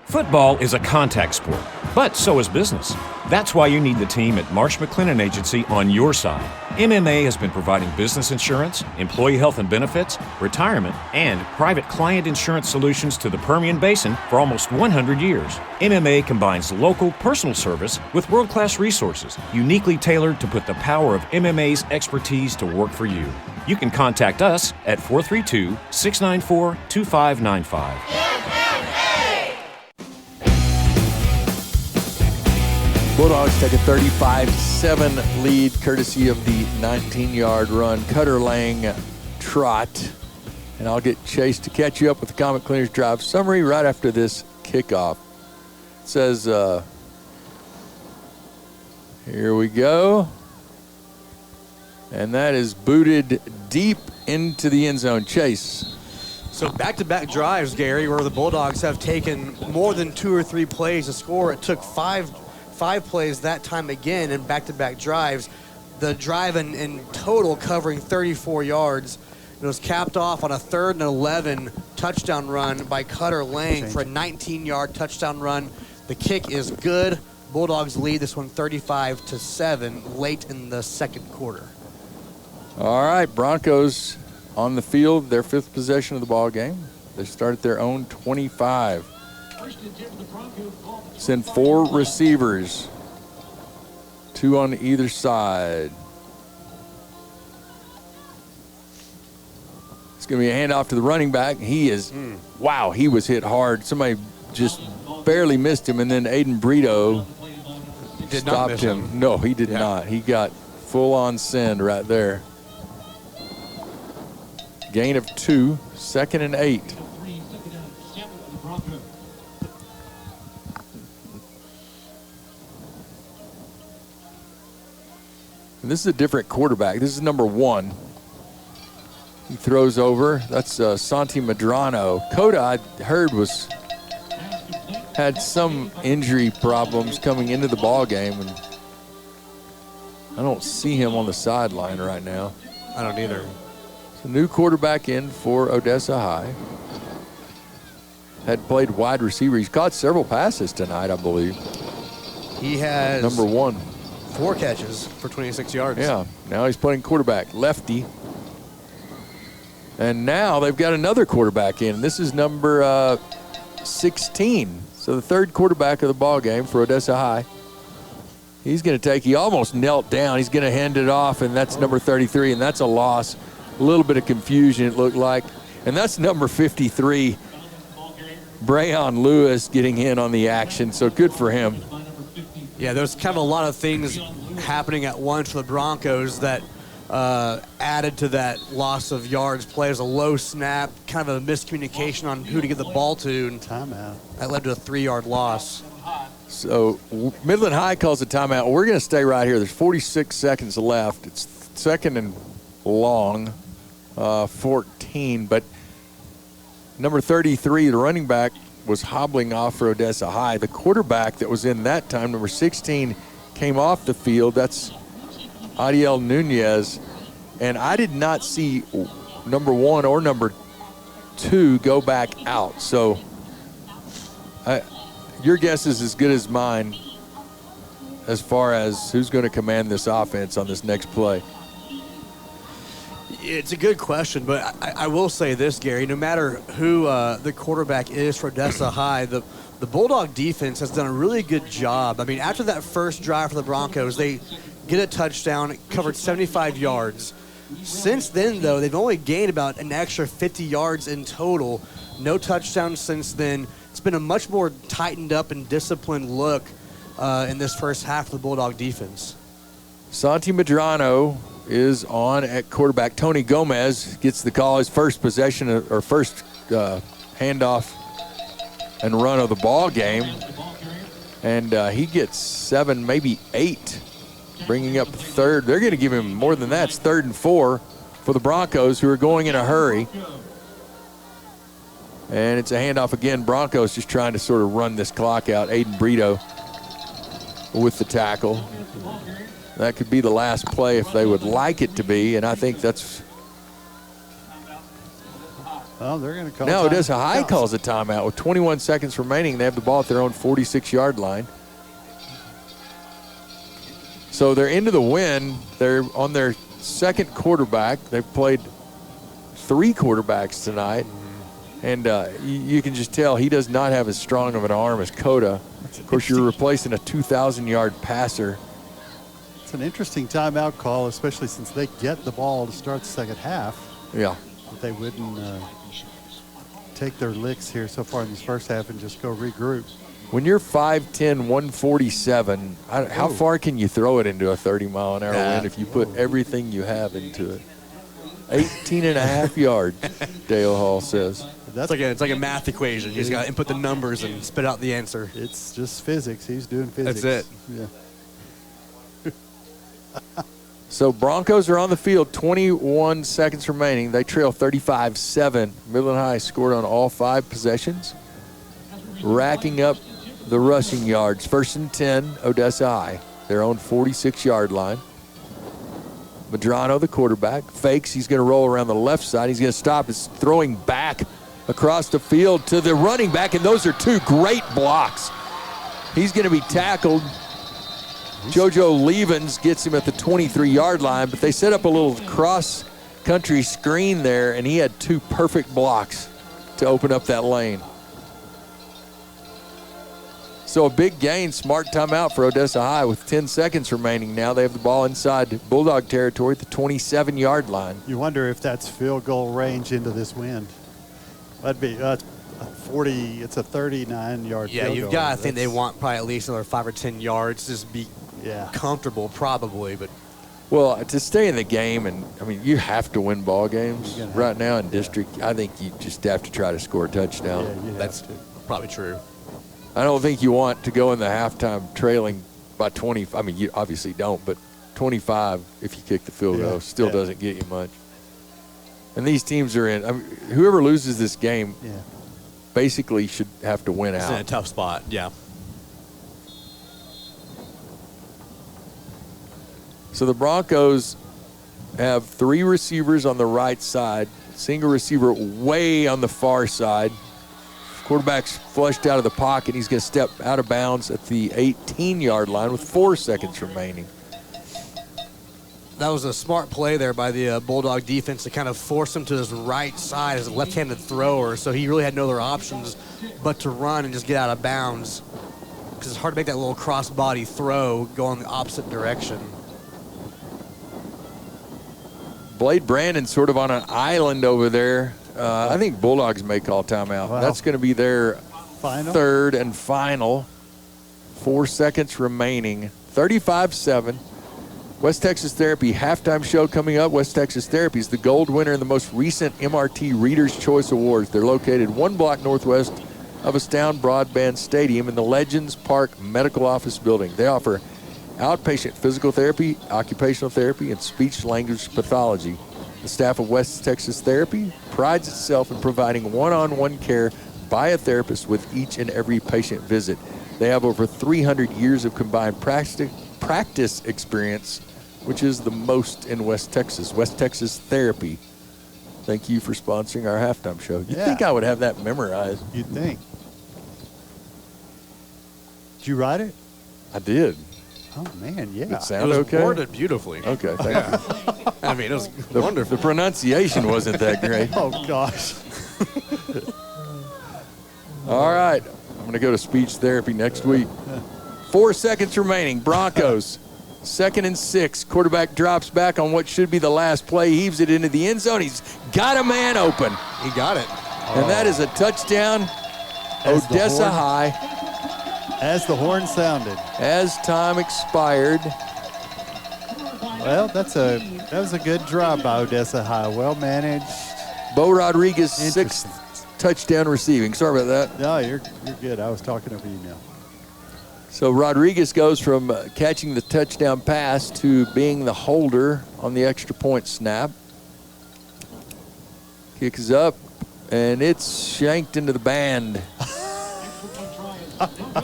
Football is a contact sport, but so is business. That's why you need the team at Marsh McLennan Agency on your side. MMA has been providing business insurance, employee health and benefits, retirement, and private client insurance solutions to the Permian Basin for almost 100 years. MMA combines local personal service with world-class resources, uniquely tailored to put the power of MMA's expertise to work for you. You can contact us at 432-694-2595. Bulldogs take a 35-7 lead courtesy of the 19-yard run. Cutter Lang trot. And I'll get Chase to catch you up with the Comet Cleaners Drive summary right after this kickoff. It says, here we go. And that is booted deep into the end zone. Chase. So back-to-back drives, Gary, where the Bulldogs have taken more than 2 or 3 plays to score. It took five plays that time again in back-to-back drives. The drive in total covering 34 yards. It was capped off on a 3rd and 11 touchdown run by Cutter Lang for a 19-yard touchdown run. The kick is good. Bulldogs lead this one 35-7 late in the second quarter. All right, Broncos on the field, their 5th possession of the ball game. They start at their own 25. Send 4 receivers, 2 on either side. It's going to be a handoff to the running back. He is, wow, he was hit hard. Somebody just barely missed him, and then Aiden Brito stopped him. No, he did not. He got full-on send right there. Gain of 2, 2nd and 8. And this is a different quarterback. This is number 1. He throws over. That's Santi Medrano. Coda, I heard, had some injury problems coming into the ball game, and I don't see him on the sideline right now. I don't either. It's a new quarterback in for Odessa High. Had played wide receiver. He's caught several passes tonight, I believe. He has number 1. 4 catches for 26 yards. Yeah, now he's playing quarterback, lefty. And now they've got another quarterback in. This is number 16. So the third quarterback of the ball game for Odessa High. He's going to he almost knelt down. He's going to hand it off, and that's number 33, and that's a loss. A little bit of confusion, it looked like. And that's number 53, Brayon Lewis, getting in on the action, so good for him. Yeah, there's kind of a lot of things happening at once for the Broncos that added to that loss of yards. Players a low snap, kind of a miscommunication on who to get the ball to. And timeout. That led to a 3-yard loss. So Midland High calls a timeout. We're going to stay right here. There's 46 seconds left. It's second and long, 14. But number 33, the running back, was hobbling off for Odessa High. The quarterback that was in that time, number 16, came off the field. That's Adiel Nunez. And I did not see number 1 or number 2 go back out. So your guess is as good as mine as far as who's going to command this offense on this next play. It's a good question, but I will say this, Gary. No matter who the quarterback is for Odessa High, the Bulldog defense has done a really good job. I mean, after that first drive for the Broncos, they get a touchdown, it covered 75 yards. Since then, though, they've only gained about an extra 50 yards in total. No touchdowns since then. It's been a much more tightened up and disciplined look in this first half of the Bulldog defense. Santi Medrano is on at quarterback. Tony Gomez gets the call, his first possession or first handoff and run of the ball game. And he gets 7, maybe 8, bringing up third. They're going to give him more than that. It's 3rd and 4 for the Broncos, who are going in a hurry. And it's a handoff again. Broncos just trying to sort of run this clock out. Aiden Brito with the tackle. That could be the last play if they would like it to be, and I think that's. Oh, they're going to call. Now Odessa High calls a timeout with 21 seconds remaining. They have the ball at their own 46-yard line. So they're into the win. They're on their second quarterback. They've played 3 quarterbacks tonight, and you can just tell he does not have as strong of an arm as Coda. Of course, you're replacing a 2,000-yard passer. An interesting timeout call, especially since they get the ball to start the second half. Yeah. But they wouldn't take their licks here so far in this first half and just go regroup. When you're 5'10", 147, how far can you throw it into a 30-mile-an-hour wind if you put everything you have into it? 18.5 yards, Dale Hall says. It's like a math equation. You just got to input the numbers and spit out the answer. It's just physics. He's doing physics. That's it. Yeah. So Broncos are on the field, 21 seconds remaining. They trail 35-7. Midland High scored on all 5 possessions, racking up the rushing yards. 1st and 10, Odessa High, their own 46-yard line. Medrano, the quarterback, fakes. He's going to roll around the left side. He's going to stop. He's throwing back across the field to the running back, and those are 2 great blocks. He's going to be tackled. JoJo Levens gets him at the 23-yard line, but they set up a little cross-country screen there, and he had 2 perfect blocks to open up that lane. So a big gain, smart timeout for Odessa High with 10 seconds remaining now. They have the ball inside Bulldog territory at the 27-yard line. You wonder if that's field goal range into this wind. That'd be 40. It's a 39-yard field goal. You've got to think they want probably at least another 5 or 10 yards, just be comfortable probably. But well, to stay in the game, and I mean, you have to win ball games right now in district. I think you just have to try to score a touchdown. Yeah, that's probably true. I don't think you want to go in the halftime trailing by 20. I mean, you obviously don't, but 25 if you kick the field goal. Still Yeah. doesn't get you much. And these teams are in. I mean, whoever loses this game basically should have to win It's out. in a tough spot, yeah. So the Broncos have 3 receivers on the right side, single receiver way on the far side. Quarterback's flushed out of the pocket. He's going to step out of bounds at the 18-yard line with 4 seconds remaining. That was a smart play there by the Bulldog defense to kind of force him to his right side as a left-handed thrower, so he really had no other options but to run and just get out of bounds, because it's hard to make that little cross-body throw going the opposite direction. Blade Brandon sort of on an island over there. I think Bulldogs may call timeout. Wow. That's going to be their Final? third and final. 4 seconds remaining. 35-7. West Texas Therapy halftime show coming up. West Texas Therapy is the gold winner in the most recent MRT Reader's Choice Awards. They're located 1 block northwest of Astound Broadband Stadium in the Legends Park Medical Office Building. They offer outpatient physical therapy, occupational therapy, and speech-language pathology. The staff of West Texas Therapy prides itself in providing one-on-one care by a therapist with each and every patient visit. They have over 300 years of combined practice experience, which is the most in West Texas. West Texas Therapy. Thank you for sponsoring our halftime show. You'd think I would have that memorized. You'd think. Did you write it? I did. Oh, man, yeah. It sound It was okay? worded beautifully. Okay, thank you. I mean, it was The wonderful. pronunciation wasn't that great. Oh, gosh. All right. I'm going to go to speech therapy next week. 4 seconds remaining. Broncos, 2nd and 6. Quarterback drops back on what should be the last play. Heaves it into the end zone. He's got a man open. He got it. And that is a touchdown. As the Odessa horn- High. As the horn sounded. As time expired. Well, that was a good drive by Odessa High. Well managed. Bo Rodriguez, Interesting. 6th touchdown receiving. Sorry about that. No, you're good. I was talking over you now. So Rodriguez goes from catching the touchdown pass to being the holder on the extra point snap. Kick is up, and it's shanked into the band.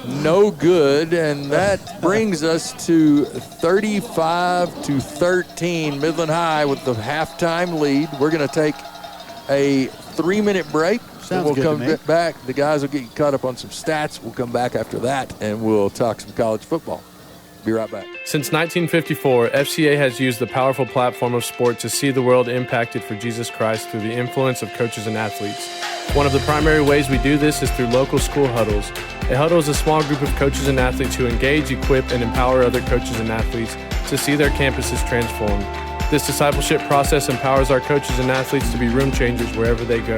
No good, and that brings us to 35-13. Midland High with the halftime lead. We're going to take a 3-minute break. Then Sounds we'll good to come me. back. The guys will get you caught up on some stats. We'll come back after that, and we'll talk some college football. Be right back. Since 1954, FCA has used the powerful platform of sport to see the world impacted for Jesus Christ through the influence of coaches and athletes. One of the primary ways we do this is through local school huddles. A huddle is a small group of coaches and athletes who engage, equip, and empower other coaches and athletes to see their campuses transformed. This discipleship process empowers our coaches and athletes to be room changers wherever they go.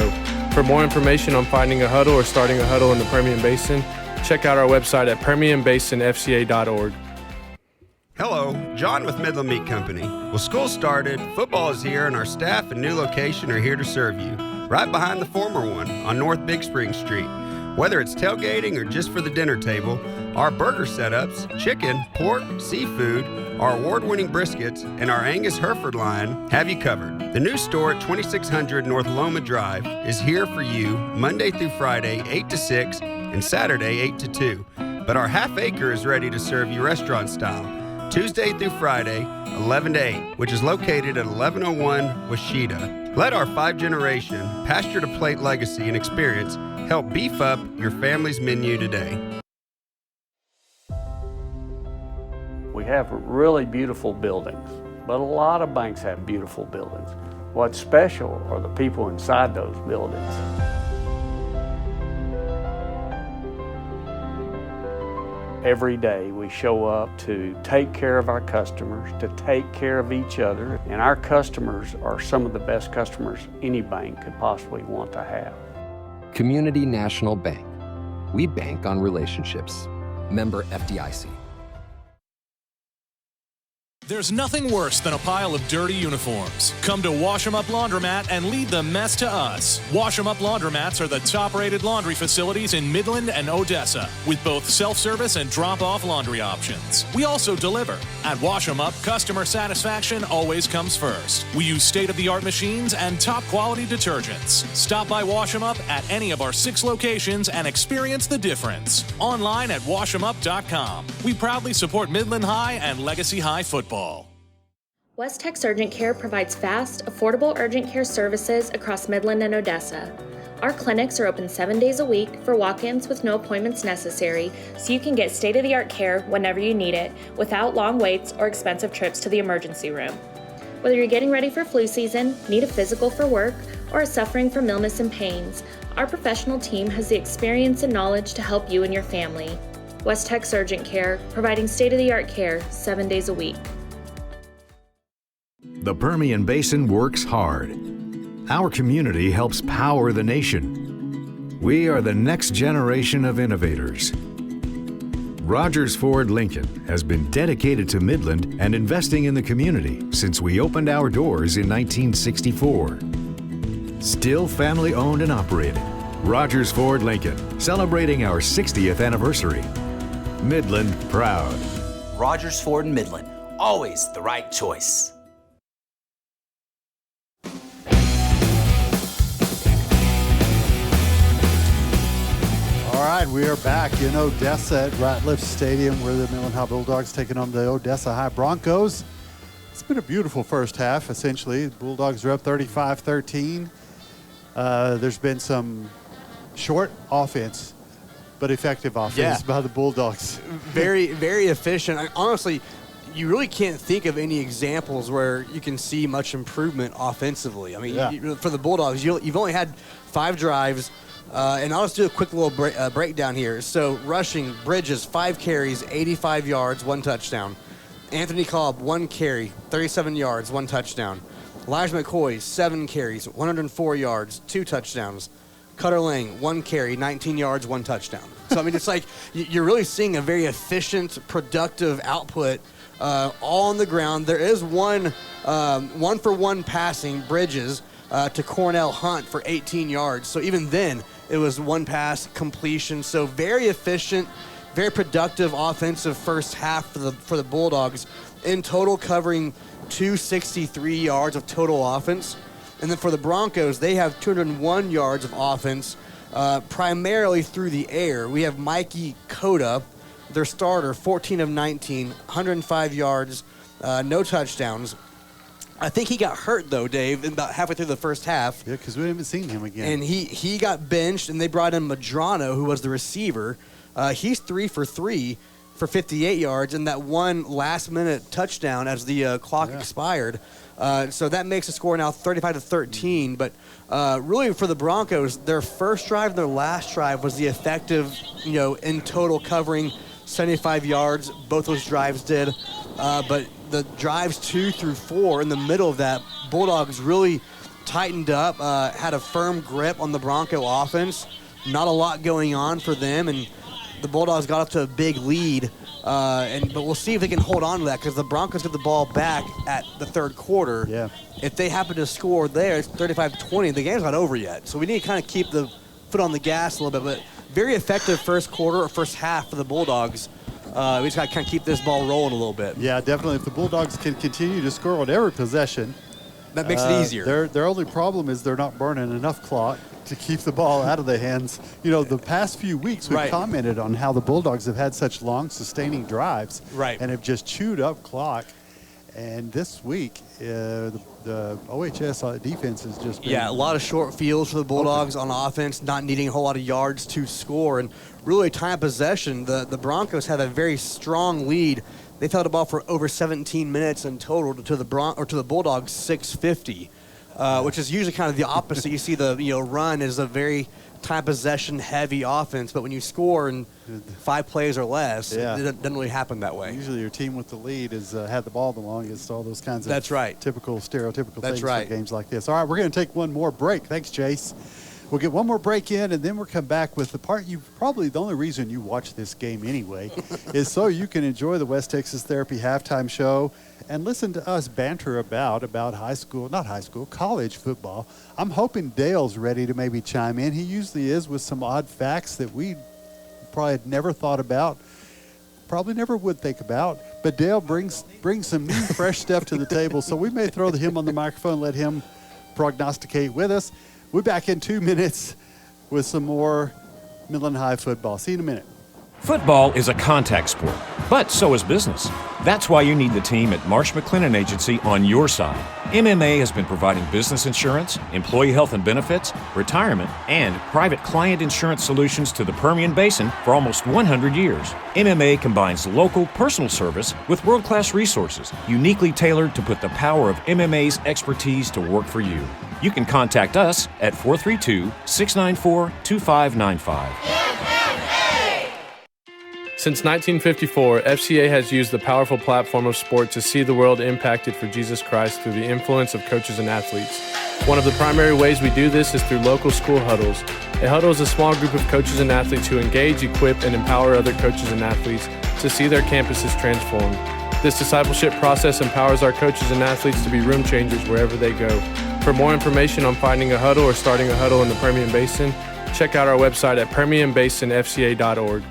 For more information on finding a huddle or starting a huddle in the Permian Basin, check out our website at permianbasinfca.org. Hello, John with Midland Meat Company. Well, school started, football is here, and our staff and new location are here to serve you, right behind the former one on North Big Spring Street. Whether it's tailgating or just for the dinner table, our burger setups, chicken, pork, seafood, our award-winning briskets, and our Angus Hereford line have you covered. The new store at 2600 North Loma Drive is here for you Monday through Friday, 8 to 6, and Saturday, 8 to 2. But our half acre is ready to serve you restaurant style, Tuesday through Friday, 11 to 8, which is located at 1101 Washita. Let our 5-generation pasture-to-plate legacy and experience help beef up your family's menu today. We have really beautiful buildings, but a lot of banks have beautiful buildings. What's special are the people inside those buildings. Every day we show up to take care of our customers, to take care of each other, and our customers are some of the best customers any bank could possibly want to have. Community National Bank. We bank on relationships. Member FDIC. There's nothing worse than a pile of dirty uniforms. Come to Wash 'em Up Laundromat and leave the mess to us. Wash 'em Up Laundromats are the top-rated laundry facilities in Midland and Odessa, with both self-service and drop-off laundry options. We also deliver. At Wash 'em Up, customer satisfaction always comes first. We use state-of-the-art machines and top-quality detergents. Stop by Wash 'em Up at any of our 6 locations and experience the difference. Online at washemup.com. We proudly support Midland High and Legacy High football. West Tex Urgent Care provides fast, affordable urgent care services across Midland and Odessa. Our clinics are open 7 days a week for walk-ins with no appointments necessary, so you can get state-of-the-art care whenever you need it without long waits or expensive trips to the emergency room. Whether you're getting ready for flu season, need a physical for work, or are suffering from illness and pains, our professional team has the experience and knowledge to help you and your family. West Tex Urgent Care, providing state-of-the-art care 7 days a week. The Permian Basin works hard. Our community helps power the nation. We are the next generation of innovators. Rogers Ford Lincoln has been dedicated to Midland and investing in the community since we opened our doors in 1964. Still family owned and operated. Rogers Ford Lincoln, celebrating our 60th anniversary. Midland proud. Rogers Ford in Midland, always the right choice. All right, we are back in Odessa at Ratliff Stadium where the Midland High Bulldogs taking on the Odessa High Broncos. It's been a beautiful first half, essentially. The Bulldogs are up 35-13. There's been some short offense, but effective offense by the Bulldogs. Very, very efficient. Honestly, you really can't think of any examples where you can see much improvement offensively. I mean, for the Bulldogs, you've only had 5 drives. And I'll just do a quick little breakdown here. So rushing, Bridges, 5 carries, 85 yards, 1 touchdown. Anthony Cobb, 1 carry, 37 yards, 1 touchdown. Elijah McCoy, 7 carries, 104 yards, 2 touchdowns. Cutter Lang, 1 carry, 19 yards, 1 touchdown. So, I mean, it's like you're really seeing a very efficient, productive output all on the ground. There is one for one passing, Bridges, to Cornell Hunt for 18 yards. So even then, it was 1 pass completion. So very efficient, very productive offensive first half for the Bulldogs. In total, covering 263 yards of total offense. And then for the Broncos, they have 201 yards of offense, primarily through the air. We have Mikey Cota, their starter, 14 of 19, 105 yards, no touchdowns. I think he got hurt, though, Dave, about halfway through the first half. Yeah, because we haven't seen him again. And he got benched, and they brought in Madrano, who was the receiver. He's 3 for 3 for 58 yards, and that one last-minute touchdown as the clock expired. So that makes the score now 35-13. But really, for the Broncos, their first drive and their last drive was the effective, in total covering 75 yards. Both those drives did. But the drives 2 through 4 in the middle of that, Bulldogs really tightened up, had a firm grip on the Bronco offense. Not a lot going on for them, and the Bulldogs got up to a big lead. But we'll see if they can hold on to that, because the Broncos get the ball back at the third quarter. Yeah. If they happen to score there, it's 35-20. The game's not over yet, so we need to kind of keep the foot on the gas a little bit. But very effective first quarter or first half for the Bulldogs. We just got to kind of keep this ball rolling a little bit. Yeah, definitely. If the Bulldogs can continue to score on every possession, that makes it easier. Their only problem is they're not burning enough clock to keep the ball out of their hands. The past few weeks we've commented on how the Bulldogs have had such long, sustaining drives and have just chewed up clock. And this week, the OHS defense has just been... Yeah, a lot of short fields for the Bulldogs on offense, not needing a whole lot of yards to score. And really, time of possession, the Broncos have a very strong lead. They've held the ball for over 17 minutes in total to the Bulldogs 650, which is usually kind of the opposite. You see the run is a very time possession heavy offense, but when you score in 5 plays or less, it doesn't really happen that way. Usually your team with the lead has had the ball the longest, all those kinds of stereotypical things for games like this. All right, we're going to take one more break. Thanks, Chase. We'll get one more break in, and then we'll come back with the part probably the only reason you watch this game anyway is so you can enjoy the West Texas Therapy halftime show and listen to us banter about college football. I'm hoping Dale's ready to maybe chime in. He usually is with some odd facts that we probably had never thought about, probably never would think about. But Dale brings some new, fresh stuff to the table, so we may throw him on the microphone, let him prognosticate with us. We're back in 2 minutes with some more Midland High football. See you in a minute. Football is a contact sport, but so is business. That's why you need the team at Marsh McLennan Agency on your side. MMA has been providing business insurance, employee health and benefits, retirement, and private client insurance solutions to the Permian Basin for almost 100 years. MMA combines local personal service with world-class resources, uniquely tailored to put the power of MMA's expertise to work for you. You can contact us at 432-694-2595. Since 1954, FCA has used the powerful platform of sport to see the world impacted for Jesus Christ through the influence of coaches and athletes. One of the primary ways we do this is through local school huddles. A huddle is a small group of coaches and athletes who engage, equip, and empower other coaches and athletes to see their campuses transformed. This discipleship process empowers our coaches and athletes to be room changers wherever they go. For more information on finding a huddle or starting a huddle in the Permian Basin, check out our website at permianbasinfca.org.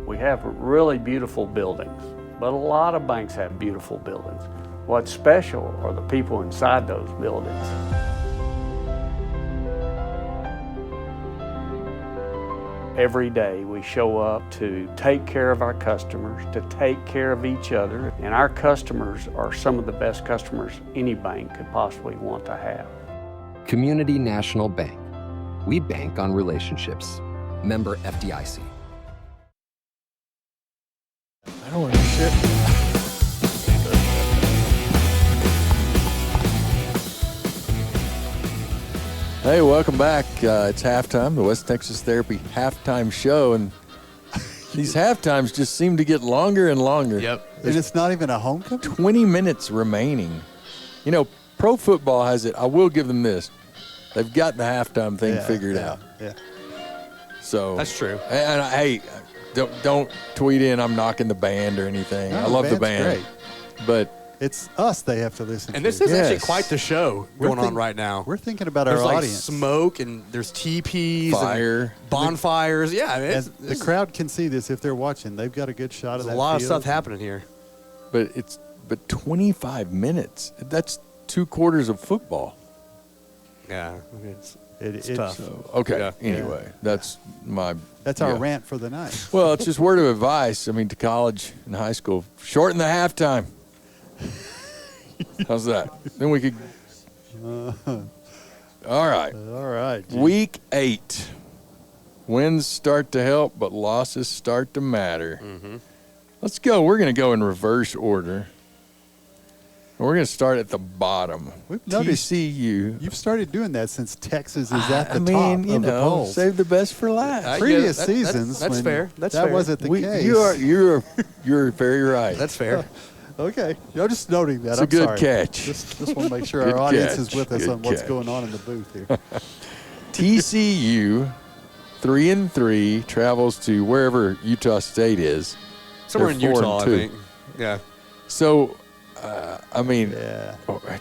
We have really beautiful buildings, but a lot of banks have beautiful buildings. What's special are the people inside those buildings. Every day we show up to take care of our customers, to take care of each other, and our customers are some of the best customers any bank could possibly want to have. Community National Bank. We bank on relationships. Member FDIC. I don't want to shit. Hey, welcome back. It's halftime, the West Texas Therapy halftime show, and these halftimes just seem to get longer and longer. Yep. And it's not even a homecoming? 20 minutes remaining. You know, pro football has it. I will give them this. They've got the halftime thing figured out. Yeah. So that's true. And hey, don't tweet in I'm knocking the band or anything. No, I love the band's band. great. But it's us they have to listen And to. this is actually quite the show going on right now. We're thinking about there's our like audience. Smoke and there's teepees, fire, and bonfires. Yeah, I mean, and the crowd can see this if they're watching. They've got a good shot of that. There's a lot of field. stuff happening here. But 25 minutes. That's 2 quarters of football. Yeah, I mean, it's tough. tough. Okay. Yeah. Anyway, that's our rant for the night. Well, it's just word of advice. I mean, to college and high school, shorten the halftime. How's that? Then we could. All right. All right. Week 8. Wins start to help, but losses start to matter. Mm-hmm. Let's go. We're going to go in reverse order. We're going to start at the bottom. We've noticed TCU. You've started doing that since Texas is at the top you of the know, polls. Save the best for last. Previous seasons, that's when fair. That's that fair. wasn't the case. You're very right. That's fair. Okay. I'm just noting that. It's a I'm good sorry. catch. Just want to make sure Good our audience catch. is with us Good on what's catch. going on in the booth here. TCU, 3-3, travels to wherever Utah State is. Somewhere They're in Utah, 4-2. I think. Yeah. So,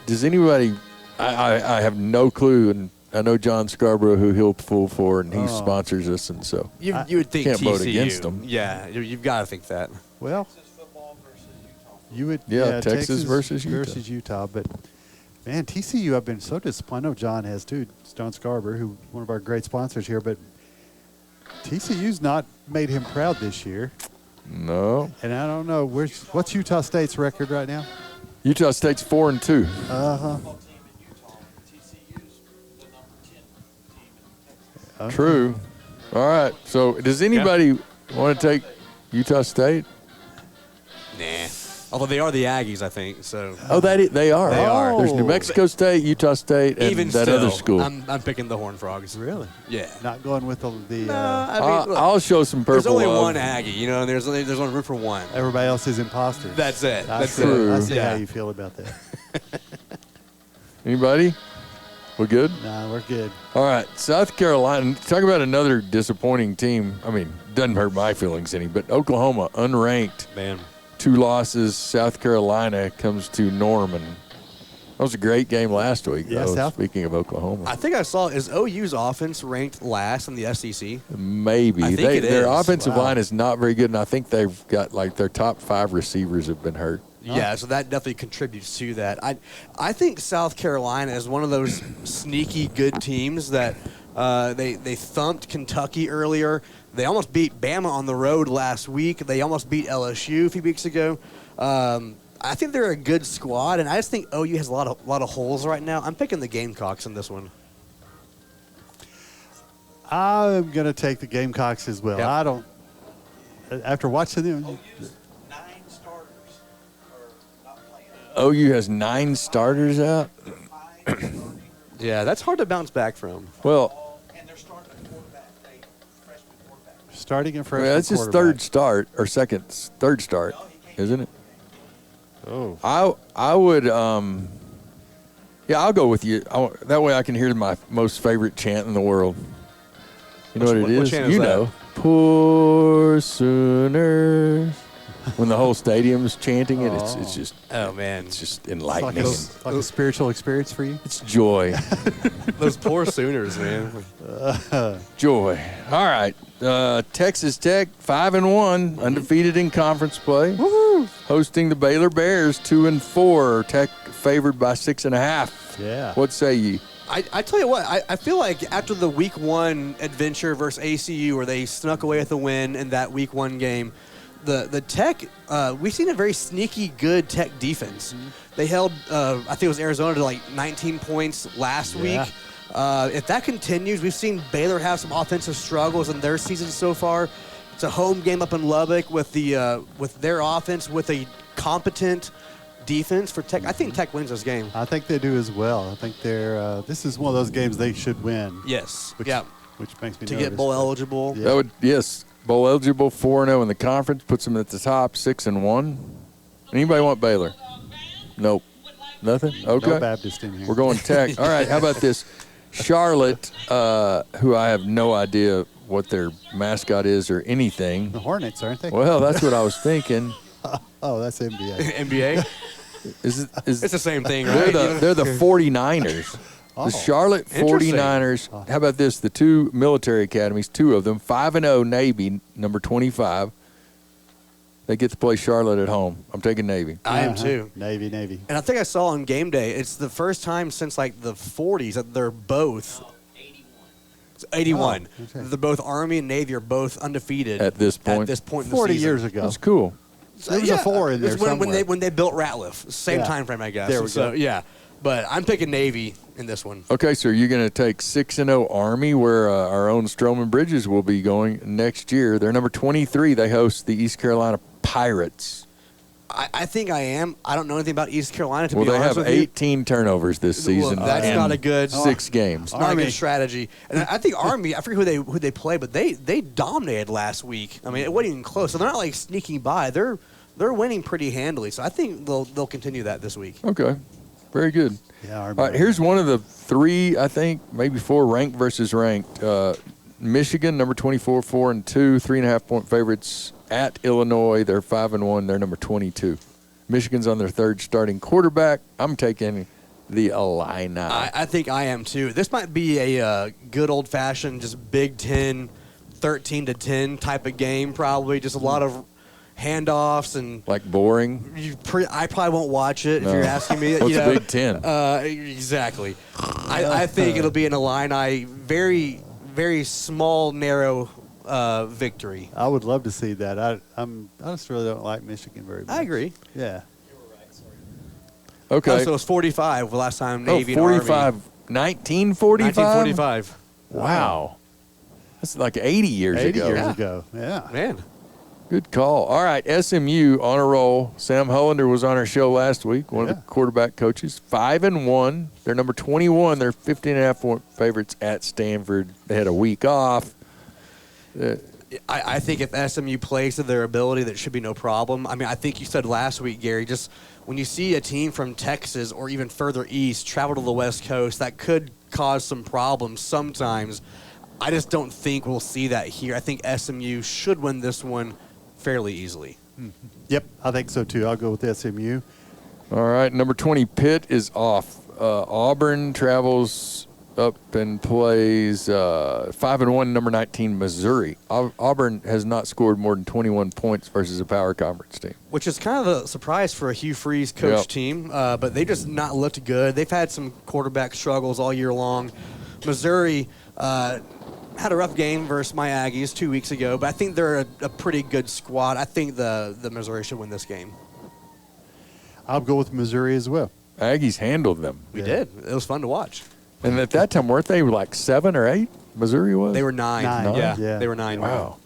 does anybody? I have no clue, and I know John Scarborough, who he'll pull for, and he sponsors us, and so You would think can't TCU. vote against them. Yeah, you've got to think that. Well, you would. Texas versus Utah. But man, TCU, I've been so disappointed. I know John has too. John Scarborough, who one of our great sponsors here, but TCU's not made him proud this year. No. And I don't know what's Utah State's record right now. Utah State's 4-2. True. All right. So does anybody want to take Utah State? Nah. Although they are the Aggies, I think. So. Oh, they are. They are. There's New Mexico State, Utah State, and Even that still, other school. I'm picking the Horned Frogs. Really? Yeah. Not going with the. look, I'll show some purple. There's only love. one Aggie, and there's only room for one. Everybody else is imposters. That's it. That's true. I see Yeah. how you feel about that. Anybody? We're good? Nah, we're good. All right. South Carolina. Talk about another disappointing team. I mean, doesn't hurt my feelings any, but Oklahoma, unranked. Man. 2 losses. South Carolina comes to Norman. That was a great game last week, Yeah, though, speaking of Oklahoma. I think I saw, is OU's offense ranked last in the SEC? Maybe. I think Their is. offensive Wow. line is not very good, and I think they've got, their top 5 receivers have been hurt. Yeah, so that definitely contributes to that. I think South Carolina is one of those sneaky good teams that they thumped Kentucky earlier. They almost beat Bama on the road last week. They almost beat LSU a few weeks ago. I think they're a good squad, and I just think OU has a lot of holes right now. I'm picking the Gamecocks in this one. I'm going to take the Gamecocks as well. Yep. I don't. After watching them. OU has 9 starters out. Yeah, that's hard to bounce back from. Well, Starting a freshman that's his third start or third start, isn't it? Oh. I would. Yeah, I'll go with you. That way I can hear my most favorite chant in the world. You know what it is? What chant is you that? know, poor Sooners. When the whole stadium's chanting it, it's just. Oh man, it's just It's enlightening. like a spiritual experience for you? It's joy. those poor Sooners, man. Joy. All right. Texas Tech 5-1, undefeated in conference play. Hosting the Baylor Bears 2-4. Tech favored by 6.5. Yeah. What say ye? I tell you what, I feel like after the Week 1 adventure versus ACU, where they snuck away with a win in that Week 1 game, the Tech, we've seen a very sneaky good Tech defense. They held, I think it was Arizona to 19 points last week. If that continues, we've seen Baylor have some offensive struggles in their season so far. It's a home game up in Lubbock with their offense with a competent defense for Tech. I think Tech wins this game. I think they do as well. I think they're. This is one of those games they should win. Yes. Which makes me to nervous. get bowl eligible. Yeah. That would bowl eligible 4-0 in the conference puts them at the top 6-1. Anybody want Baylor? Nope. Nothing. Okay. No Baptist in here. We're going Tech. All right. How about this? Charlotte, who I have no idea what their mascot is or anything. The Hornets, aren't they? Well, that's what I was thinking. Oh, that's NBA. NBA. It's the same thing, right? They're the 49ers. The Charlotte 49ers. How about this? The 2 military academies, 2 of them, 5-0 Navy, number 25. They get to play Charlotte at home. I'm taking Navy. I am too. Navy. And I think I saw on game day, it's the first time since the 40s that they're both. 81. Oh, okay. They're both Army and Navy are both undefeated At this point. At this point in the 40 season. years ago. That's cool. There was a 4 in there It's when somewhere. they built Ratliff. Same time frame, I guess. There we So go. yeah, but I'm picking Navy in this one. Okay, so you're going to take 6-0 Army, where our own Strowman Bridges will be going next year. They're number 23. They host the East Carolina Pirates. I think I am. I don't know anything about East Carolina, to Well, be they honest have with you. 18 turnovers this season. Well, that's and not a good 6 games. It's not a good strategy. And I think Army, I forget who they play, but they dominated last week. I mean, it wasn't even close. So they're not sneaking by. They're winning pretty handily. So I think they'll continue that this week. Okay. Very good. Yeah, All right, here's one of the 3, I think, maybe 4 ranked versus ranked. Michigan, number 24, 4-2, 3.5-point favorites at Illinois. They're 5-1. They're number 22. Michigan's on their 3rd starting quarterback. I'm taking the Illini. I think I am too. This might be a good old-fashioned, just Big Ten, 13-10 type of game. Probably just a lot of handoffs and boring. I probably won't watch it if you're asking me. What's Big Ten? Exactly. I think it'll be an Illini very, very small, narrow victory. I would love to see that. I just really don't like Michigan very much. I agree. Yeah. Okay. So it was 45 the last time Navy 45, and Army. 1945? 1945. Wow. That's like 80 years 80 ago. years ago. Yeah. Man. Good call. All right, SMU on a roll. Sam Hollander was on our show last week, one of the quarterback coaches. 5-1. They're number 21. They're 15.5-point favorites at Stanford. They had a week off. I think if SMU plays to their ability, that should be no problem. I mean, I think you said last week, Gary, just when you see a team from Texas or even further east travel to the West Coast, that could cause some problems sometimes. I just don't think we'll see that here. I think SMU should win this one fairly easily. Yep, I think so too. I'll go with SMU. All right, number 20, Pitt is off. Auburn travels up and plays 5-1, number 19, Missouri. Auburn has not scored more than 21 points versus a power conference team. Which is kind of a surprise for a Hugh Freeze coach team, but they just not looked good. They've had some quarterback struggles all year long. Missouri had a rough game versus my Aggies 2 weeks ago, but I think they're a pretty good squad. I think the Missouri should win this game. I'll go with Missouri as well. Aggies handled them. We did. It was fun to watch. And at that time, weren't they like 7 or 8? Missouri was? They were 9. Yeah, they were 9. Wow.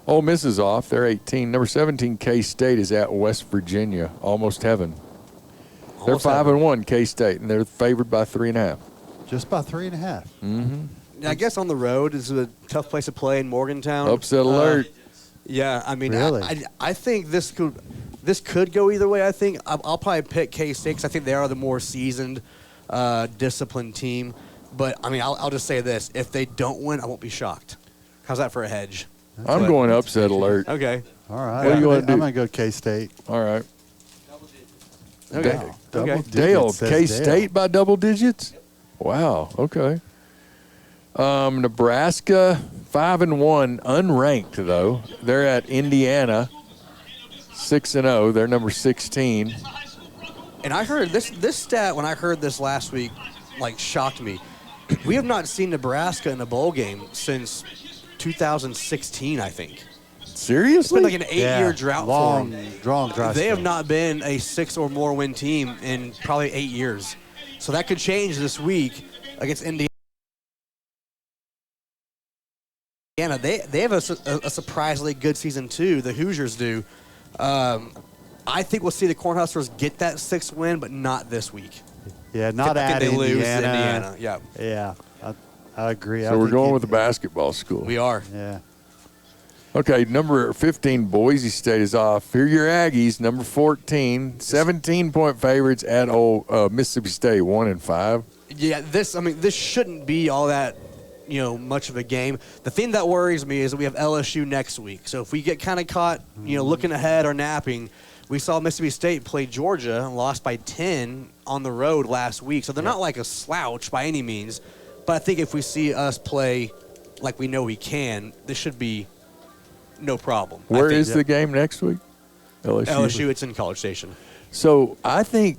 Ole Miss is off. They're 18. Number 17, K-State is at West Virginia. Almost heaven. They're 5-1, K-State, and they're favored by 3.5. Just by 3.5. Mm-hmm. I guess on the road is a tough place to play in Morgantown. Upset alert. Yeah, I mean, Really? I think this could go either way. I think I'll probably pick K-State because I think they are the more seasoned, disciplined team. But, I mean, I'll just say this. If they don't win, I won't be shocked. How's that for a hedge? I'm going upset alert. Okay. All right. What do you want to do? I'm going to go K-State. All right. Okay. Wow. Double digits, Dale, says K-State by double digits? Wow, okay. Nebraska, 5-1, unranked, though. They're at Indiana, 6-0. They're number 16. And I heard this stat when I heard this last week, like, shocked me. We have not seen Nebraska in a bowl game since 2016, I think. Seriously? It's been like an 8-year drought for them. Dry They have spell. not been a 6 or more win team in probably 8 years. So that could change this week against Indiana. They have a surprisingly good season, too. The Hoosiers do. I think we'll see the Cornhuskers get that 6th win, but not this week. Yeah, not I at think they lose to Indiana. Indiana. Yeah. Yeah, I agree. So we're going with the basketball school. We are. Yeah. Okay, number 15, Boise State is off. Here are your Aggies, number 14, 17-point favorites at Mississippi State, 1-5. Yeah, this shouldn't be all that, much of a game. The thing that worries me is that we have LSU next week. So if we get kind of caught, looking ahead or napping, we saw Mississippi State play Georgia and lost by 10 on the road last week. So they're not like a slouch by any means. But I think if we see us play like we know we can, this should be no problem. Where is the game next week? LSU, it's in College Station. So I think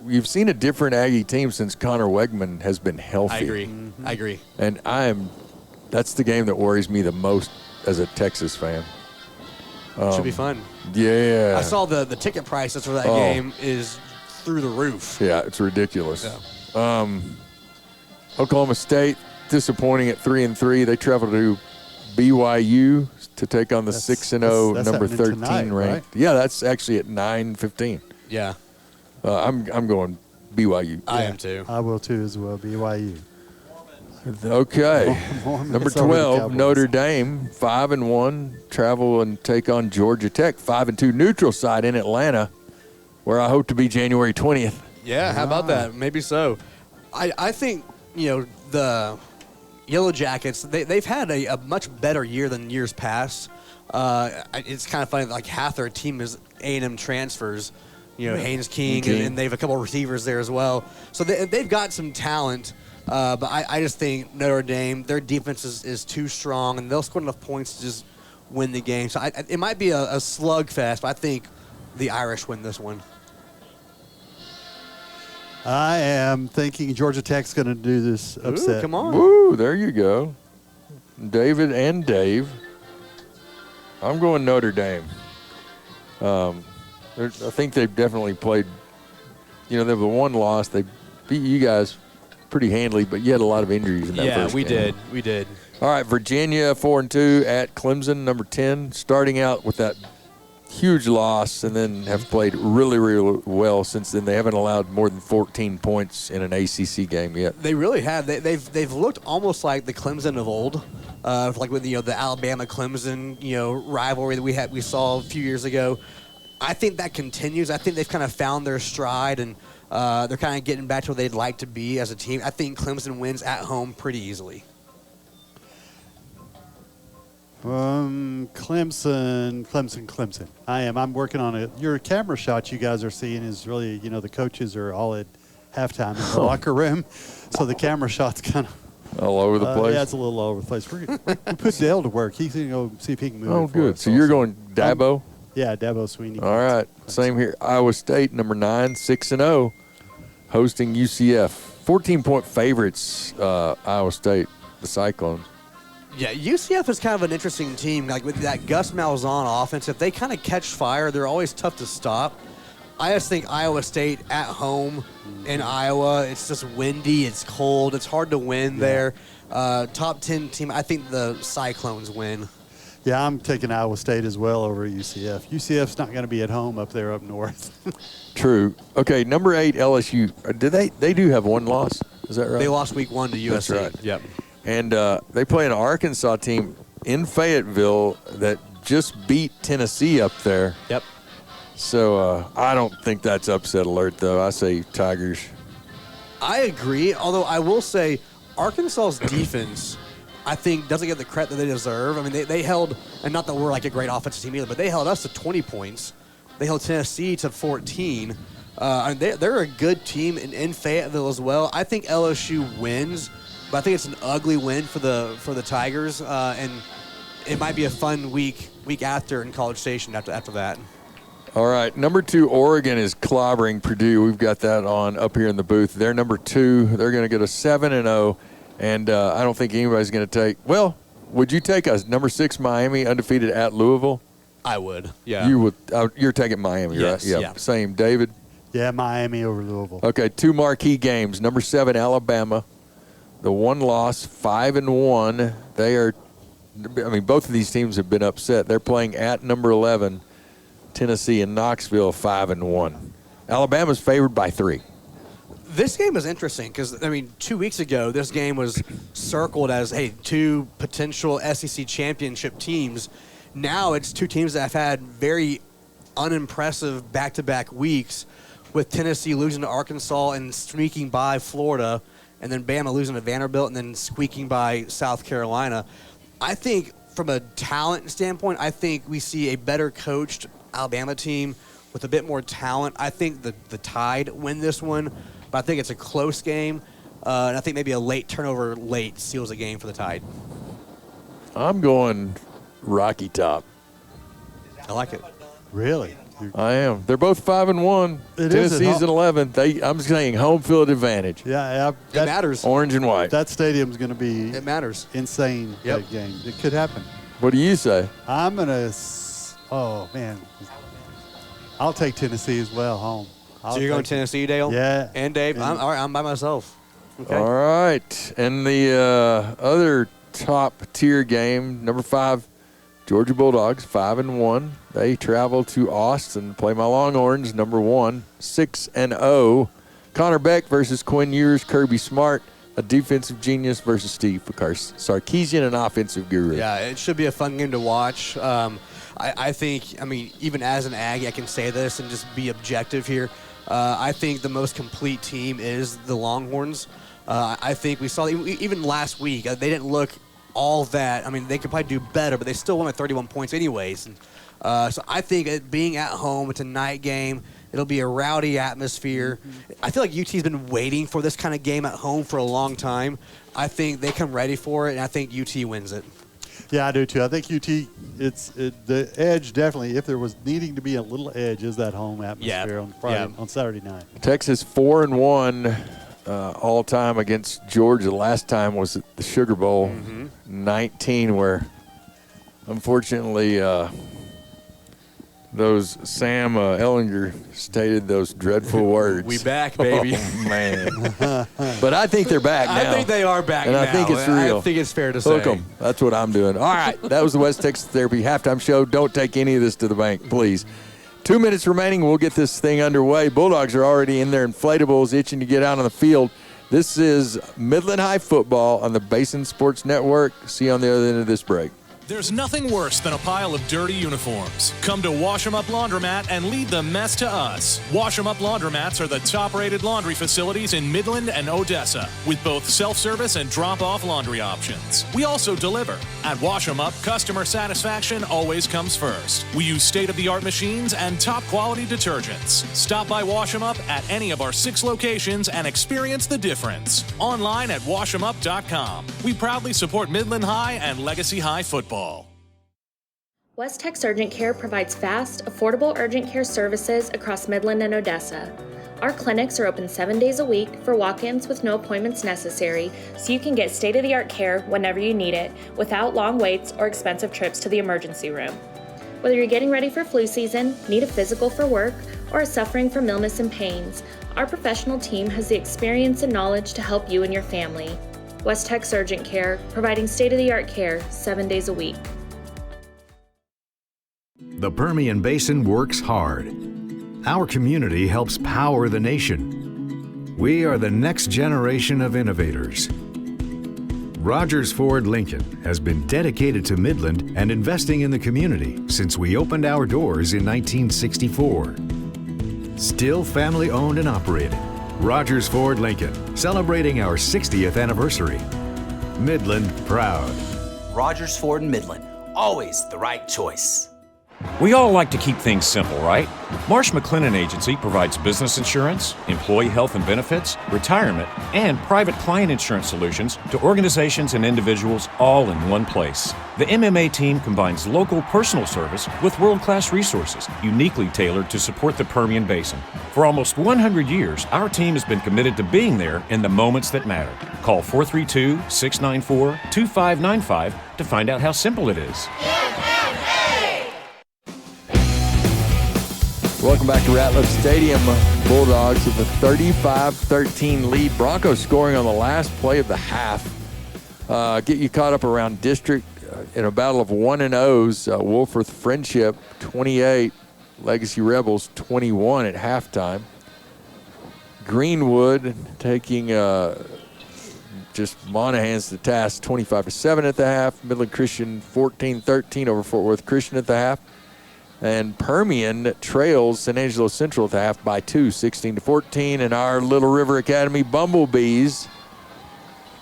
you've seen a different Aggie team since Connor Wegman has been healthy. I agree. Mm-hmm. I agree. And that's the game that worries me the most as a Texas fan. Should be fun. Yeah. I saw the ticket prices for that game is through the roof. Yeah, it's ridiculous. Yeah. Oklahoma State, disappointing at 3-3. They travel to BYU to take on the 6-0 that's number happening 13 tonight, ranked. right? Yeah, that's actually at 9:15. Yeah. I'm going BYU. I am too. I will too as well. BYU. Okay. Mormons Number over the 12, Cowboys. Notre Dame, 5-1, travel and take on Georgia Tech, 5-2, neutral site in Atlanta, where I hope to be January 20th. Yeah, how about that? Maybe so. I think, the Yellow Jackets, they've had a much better year than years past. It's kind of funny, like half their team is A&M transfers, Haynes King, and they have a couple of receivers there as well. So they've got some talent. But I just think Notre Dame, their defense is too strong, and they'll score enough points to just win the game. So it might be a slugfest, but I think the Irish win this one. I am thinking Georgia Tech's going to do this upset. Ooh, come on. Woo, there you go. David and Dave. I'm going Notre Dame. I think they've definitely played, they have the one loss. They beat you guys pretty handily, but you had a lot of injuries in that first game. We did. All right, Virginia 4-2 at Clemson, number 10, starting out with that huge loss and then have played really, really well since then. They haven't allowed more than 14 points in an ACC game yet. They really have. They've looked almost like the Clemson of old, like with the Alabama Clemson rivalry that we saw a few years ago. I think that continues. I think they've kind of found their stride and they're kind of getting back to where they'd like to be as a team. I think Clemson wins at home pretty easily. Clemson. I'm working on it. Your camera shots you guys are seeing is really, the coaches are all at halftime in the locker room. So the camera shot's kind of all over the place. Yeah, it's a little all over the place. We put Dale to work. He's going to go see if he can move. Oh, it for good. us So you're also. going Dabo? Yeah, Dabo Sweeney. All right. Same here. Iowa State, number 9, 6-0, hosting UCF. 14-point favorites, Iowa State, the Cyclones. Yeah, UCF is kind of an interesting team. Like with that Gus Malzahn offense, if they kind of catch fire, they're always tough to stop. I just think Iowa State at home in Iowa, it's just windy, it's cold, it's hard to win there. Top 10 team, I think the Cyclones win. Yeah, I'm taking Iowa State as well over UCF. UCF's not going to be at home up there up north. True. Okay, number 8, LSU. They do have one loss. Is that right? They lost week 1 to USC. That's right. Yep. And they play an Arkansas team in Fayetteville that just beat Tennessee up there. Yep. So I don't think that's upset alert, though. I say Tigers. I agree, although I will say Arkansas's defense, I think, doesn't get the credit that they deserve. I mean, they held, and not that we're like a great offensive team either, but they held us to 20 points. They held Tennessee to 14. And they're a good team in Fayetteville as well. I think LSU wins. But I think it's an ugly win for the Tigers, and it might be a fun week after in College Station after that. All right, number 2, Oregon is clobbering Purdue. We've got that on up here in the booth. They're number 2. They're going to get a 7-0, and I don't think anybody's going to take. Well, would you take us number 6 Miami undefeated at Louisville? I would. Yeah. You would. You're taking Miami, yes, right? Yeah. Same, David. Yeah, Miami over Louisville. Okay, 2 marquee games. Number 7 Alabama. The one loss, 5-1. They are, both of these teams have been upset. They're playing at number 11, Tennessee in Knoxville, 5-1. Alabama's favored by 3. This game is interesting because, 2 weeks ago, this game was circled as, hey, 2 potential SEC championship teams. Now it's 2 teams that have had very unimpressive back-to-back weeks, with Tennessee losing to Arkansas and sneaking by Florida, and then Bama losing to Vanderbilt and then squeaking by South Carolina. I think from a talent standpoint, I think we see a better coached Alabama team with a bit more talent. I think the Tide win this one, but I think it's a close game. And I think maybe a late turnover seals the game for the Tide. I'm going Rocky Top. I like it. Really? I am. They're both 5-1. It is Tennessee's at 11. I'm saying home field advantage. Yeah, it matters. Orange and white. That stadium's going to be it matters. Insane. Yep. That game. It could happen. What do you say? I'm going to. Oh man, I'll take Tennessee as well home. So you're going Tennessee, Dale? Yeah. And Dave? All right, I'm by myself. Okay. All right. And the other top tier game, number 5, Georgia Bulldogs, 5-1. They travel to Austin, play my Longhorns, number 1, 6-0. Connor Beck versus Quinn Ewers, Kirby Smart, a defensive genius versus Steve Sarkisian, an offensive guru. Yeah, it should be a fun game to watch. I think, even as an Aggie, I can say this and just be objective here. I think the most complete team is the Longhorns. I think we saw, even last week, they didn't look all that. They could probably do better, but they still won at 31 points anyways. And, so I think it being at home, it's a night game. It'll be a rowdy atmosphere. I feel like UT's been waiting for this kind of game at home for a long time. I think they come ready for it, and I think UT wins it. Yeah, I do too. I think UT, the edge definitely, if there was needing to be a little edge, is that home atmosphere on Friday, on Saturday night. Texas 4-1 all time against Georgia. The last time was at the Sugar Bowl, 19, where unfortunately those Sam Ellinger stated those dreadful words. We back, baby. Oh, man. But I think they're back now. I think they are back and now. I think it's real. I think it's fair to Hook say. 'em. That's what I'm doing. All right. That was the West Texas Therapy Halftime Show. Don't take any of this to the bank, please. 2 minutes remaining. We'll get this thing underway. Bulldogs are already in their inflatables, itching to get out on the field. This is Midland High football on the Basin Sports Network. See you on the other end of this break. There's nothing worse than a pile of dirty uniforms. Come to Wash 'em Up Laundromat and leave the mess to us. Wash 'em Up Laundromats are the top-rated laundry facilities in Midland and Odessa, with both self-service and drop-off laundry options. We also deliver. At Wash 'em Up, customer satisfaction always comes first. We use state-of-the-art machines and top-quality detergents. Stop by Wash 'em Up at any of our 6 locations and experience the difference. Online at washemup.com. We proudly support Midland High and Legacy High football. West Tex Urgent Care provides fast, affordable urgent care services across Midland and Odessa. Our clinics are open 7 days a week for walk-ins with no appointments necessary, so you can get state-of-the-art care whenever you need it, without long waits or expensive trips to the emergency room. Whether you're getting ready for flu season, need a physical for work, or are suffering from illness and pains, our professional team has the experience and knowledge to help you and your family. West Tex Urgent Care, providing state-of-the-art care 7 days a week. The Permian Basin works hard. Our community helps power the nation. We are the next generation of innovators. Rogers Ford Lincoln has been dedicated to Midland and investing in the community since we opened our doors in 1964. Still family owned and operated. Rogers Ford Lincoln, celebrating our 60th anniversary. Midland proud. Rogers Ford in Midland, always the right choice. We all like to keep things simple, right? Marsh McLennan Agency provides business insurance, employee health and benefits, retirement, and private client insurance solutions to organizations and individuals all in one place. The MMA team combines local personal service with world-class resources, uniquely tailored to support the Permian Basin. For almost 100 years, our team has been committed to being there in the moments that matter. Call 432-694-2595 to find out how simple it is. Welcome back to Ratliff Stadium. Bulldogs with a 35-13 lead. Broncos scoring on the last play of the half. Get you caught up around district in a battle of 1-0s. Wolforth Friendship 28, Legacy Rebels 21 at halftime. Greenwood taking just Monahans to task 25-7 at the half. Midland Christian 14-13 over Fort Worth Christian at the half. And Permian trails San Angelo Central at the half by 2, 16-14. And our Little River Academy Bumblebees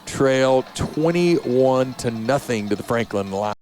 trail 21-0 to the Franklin Line.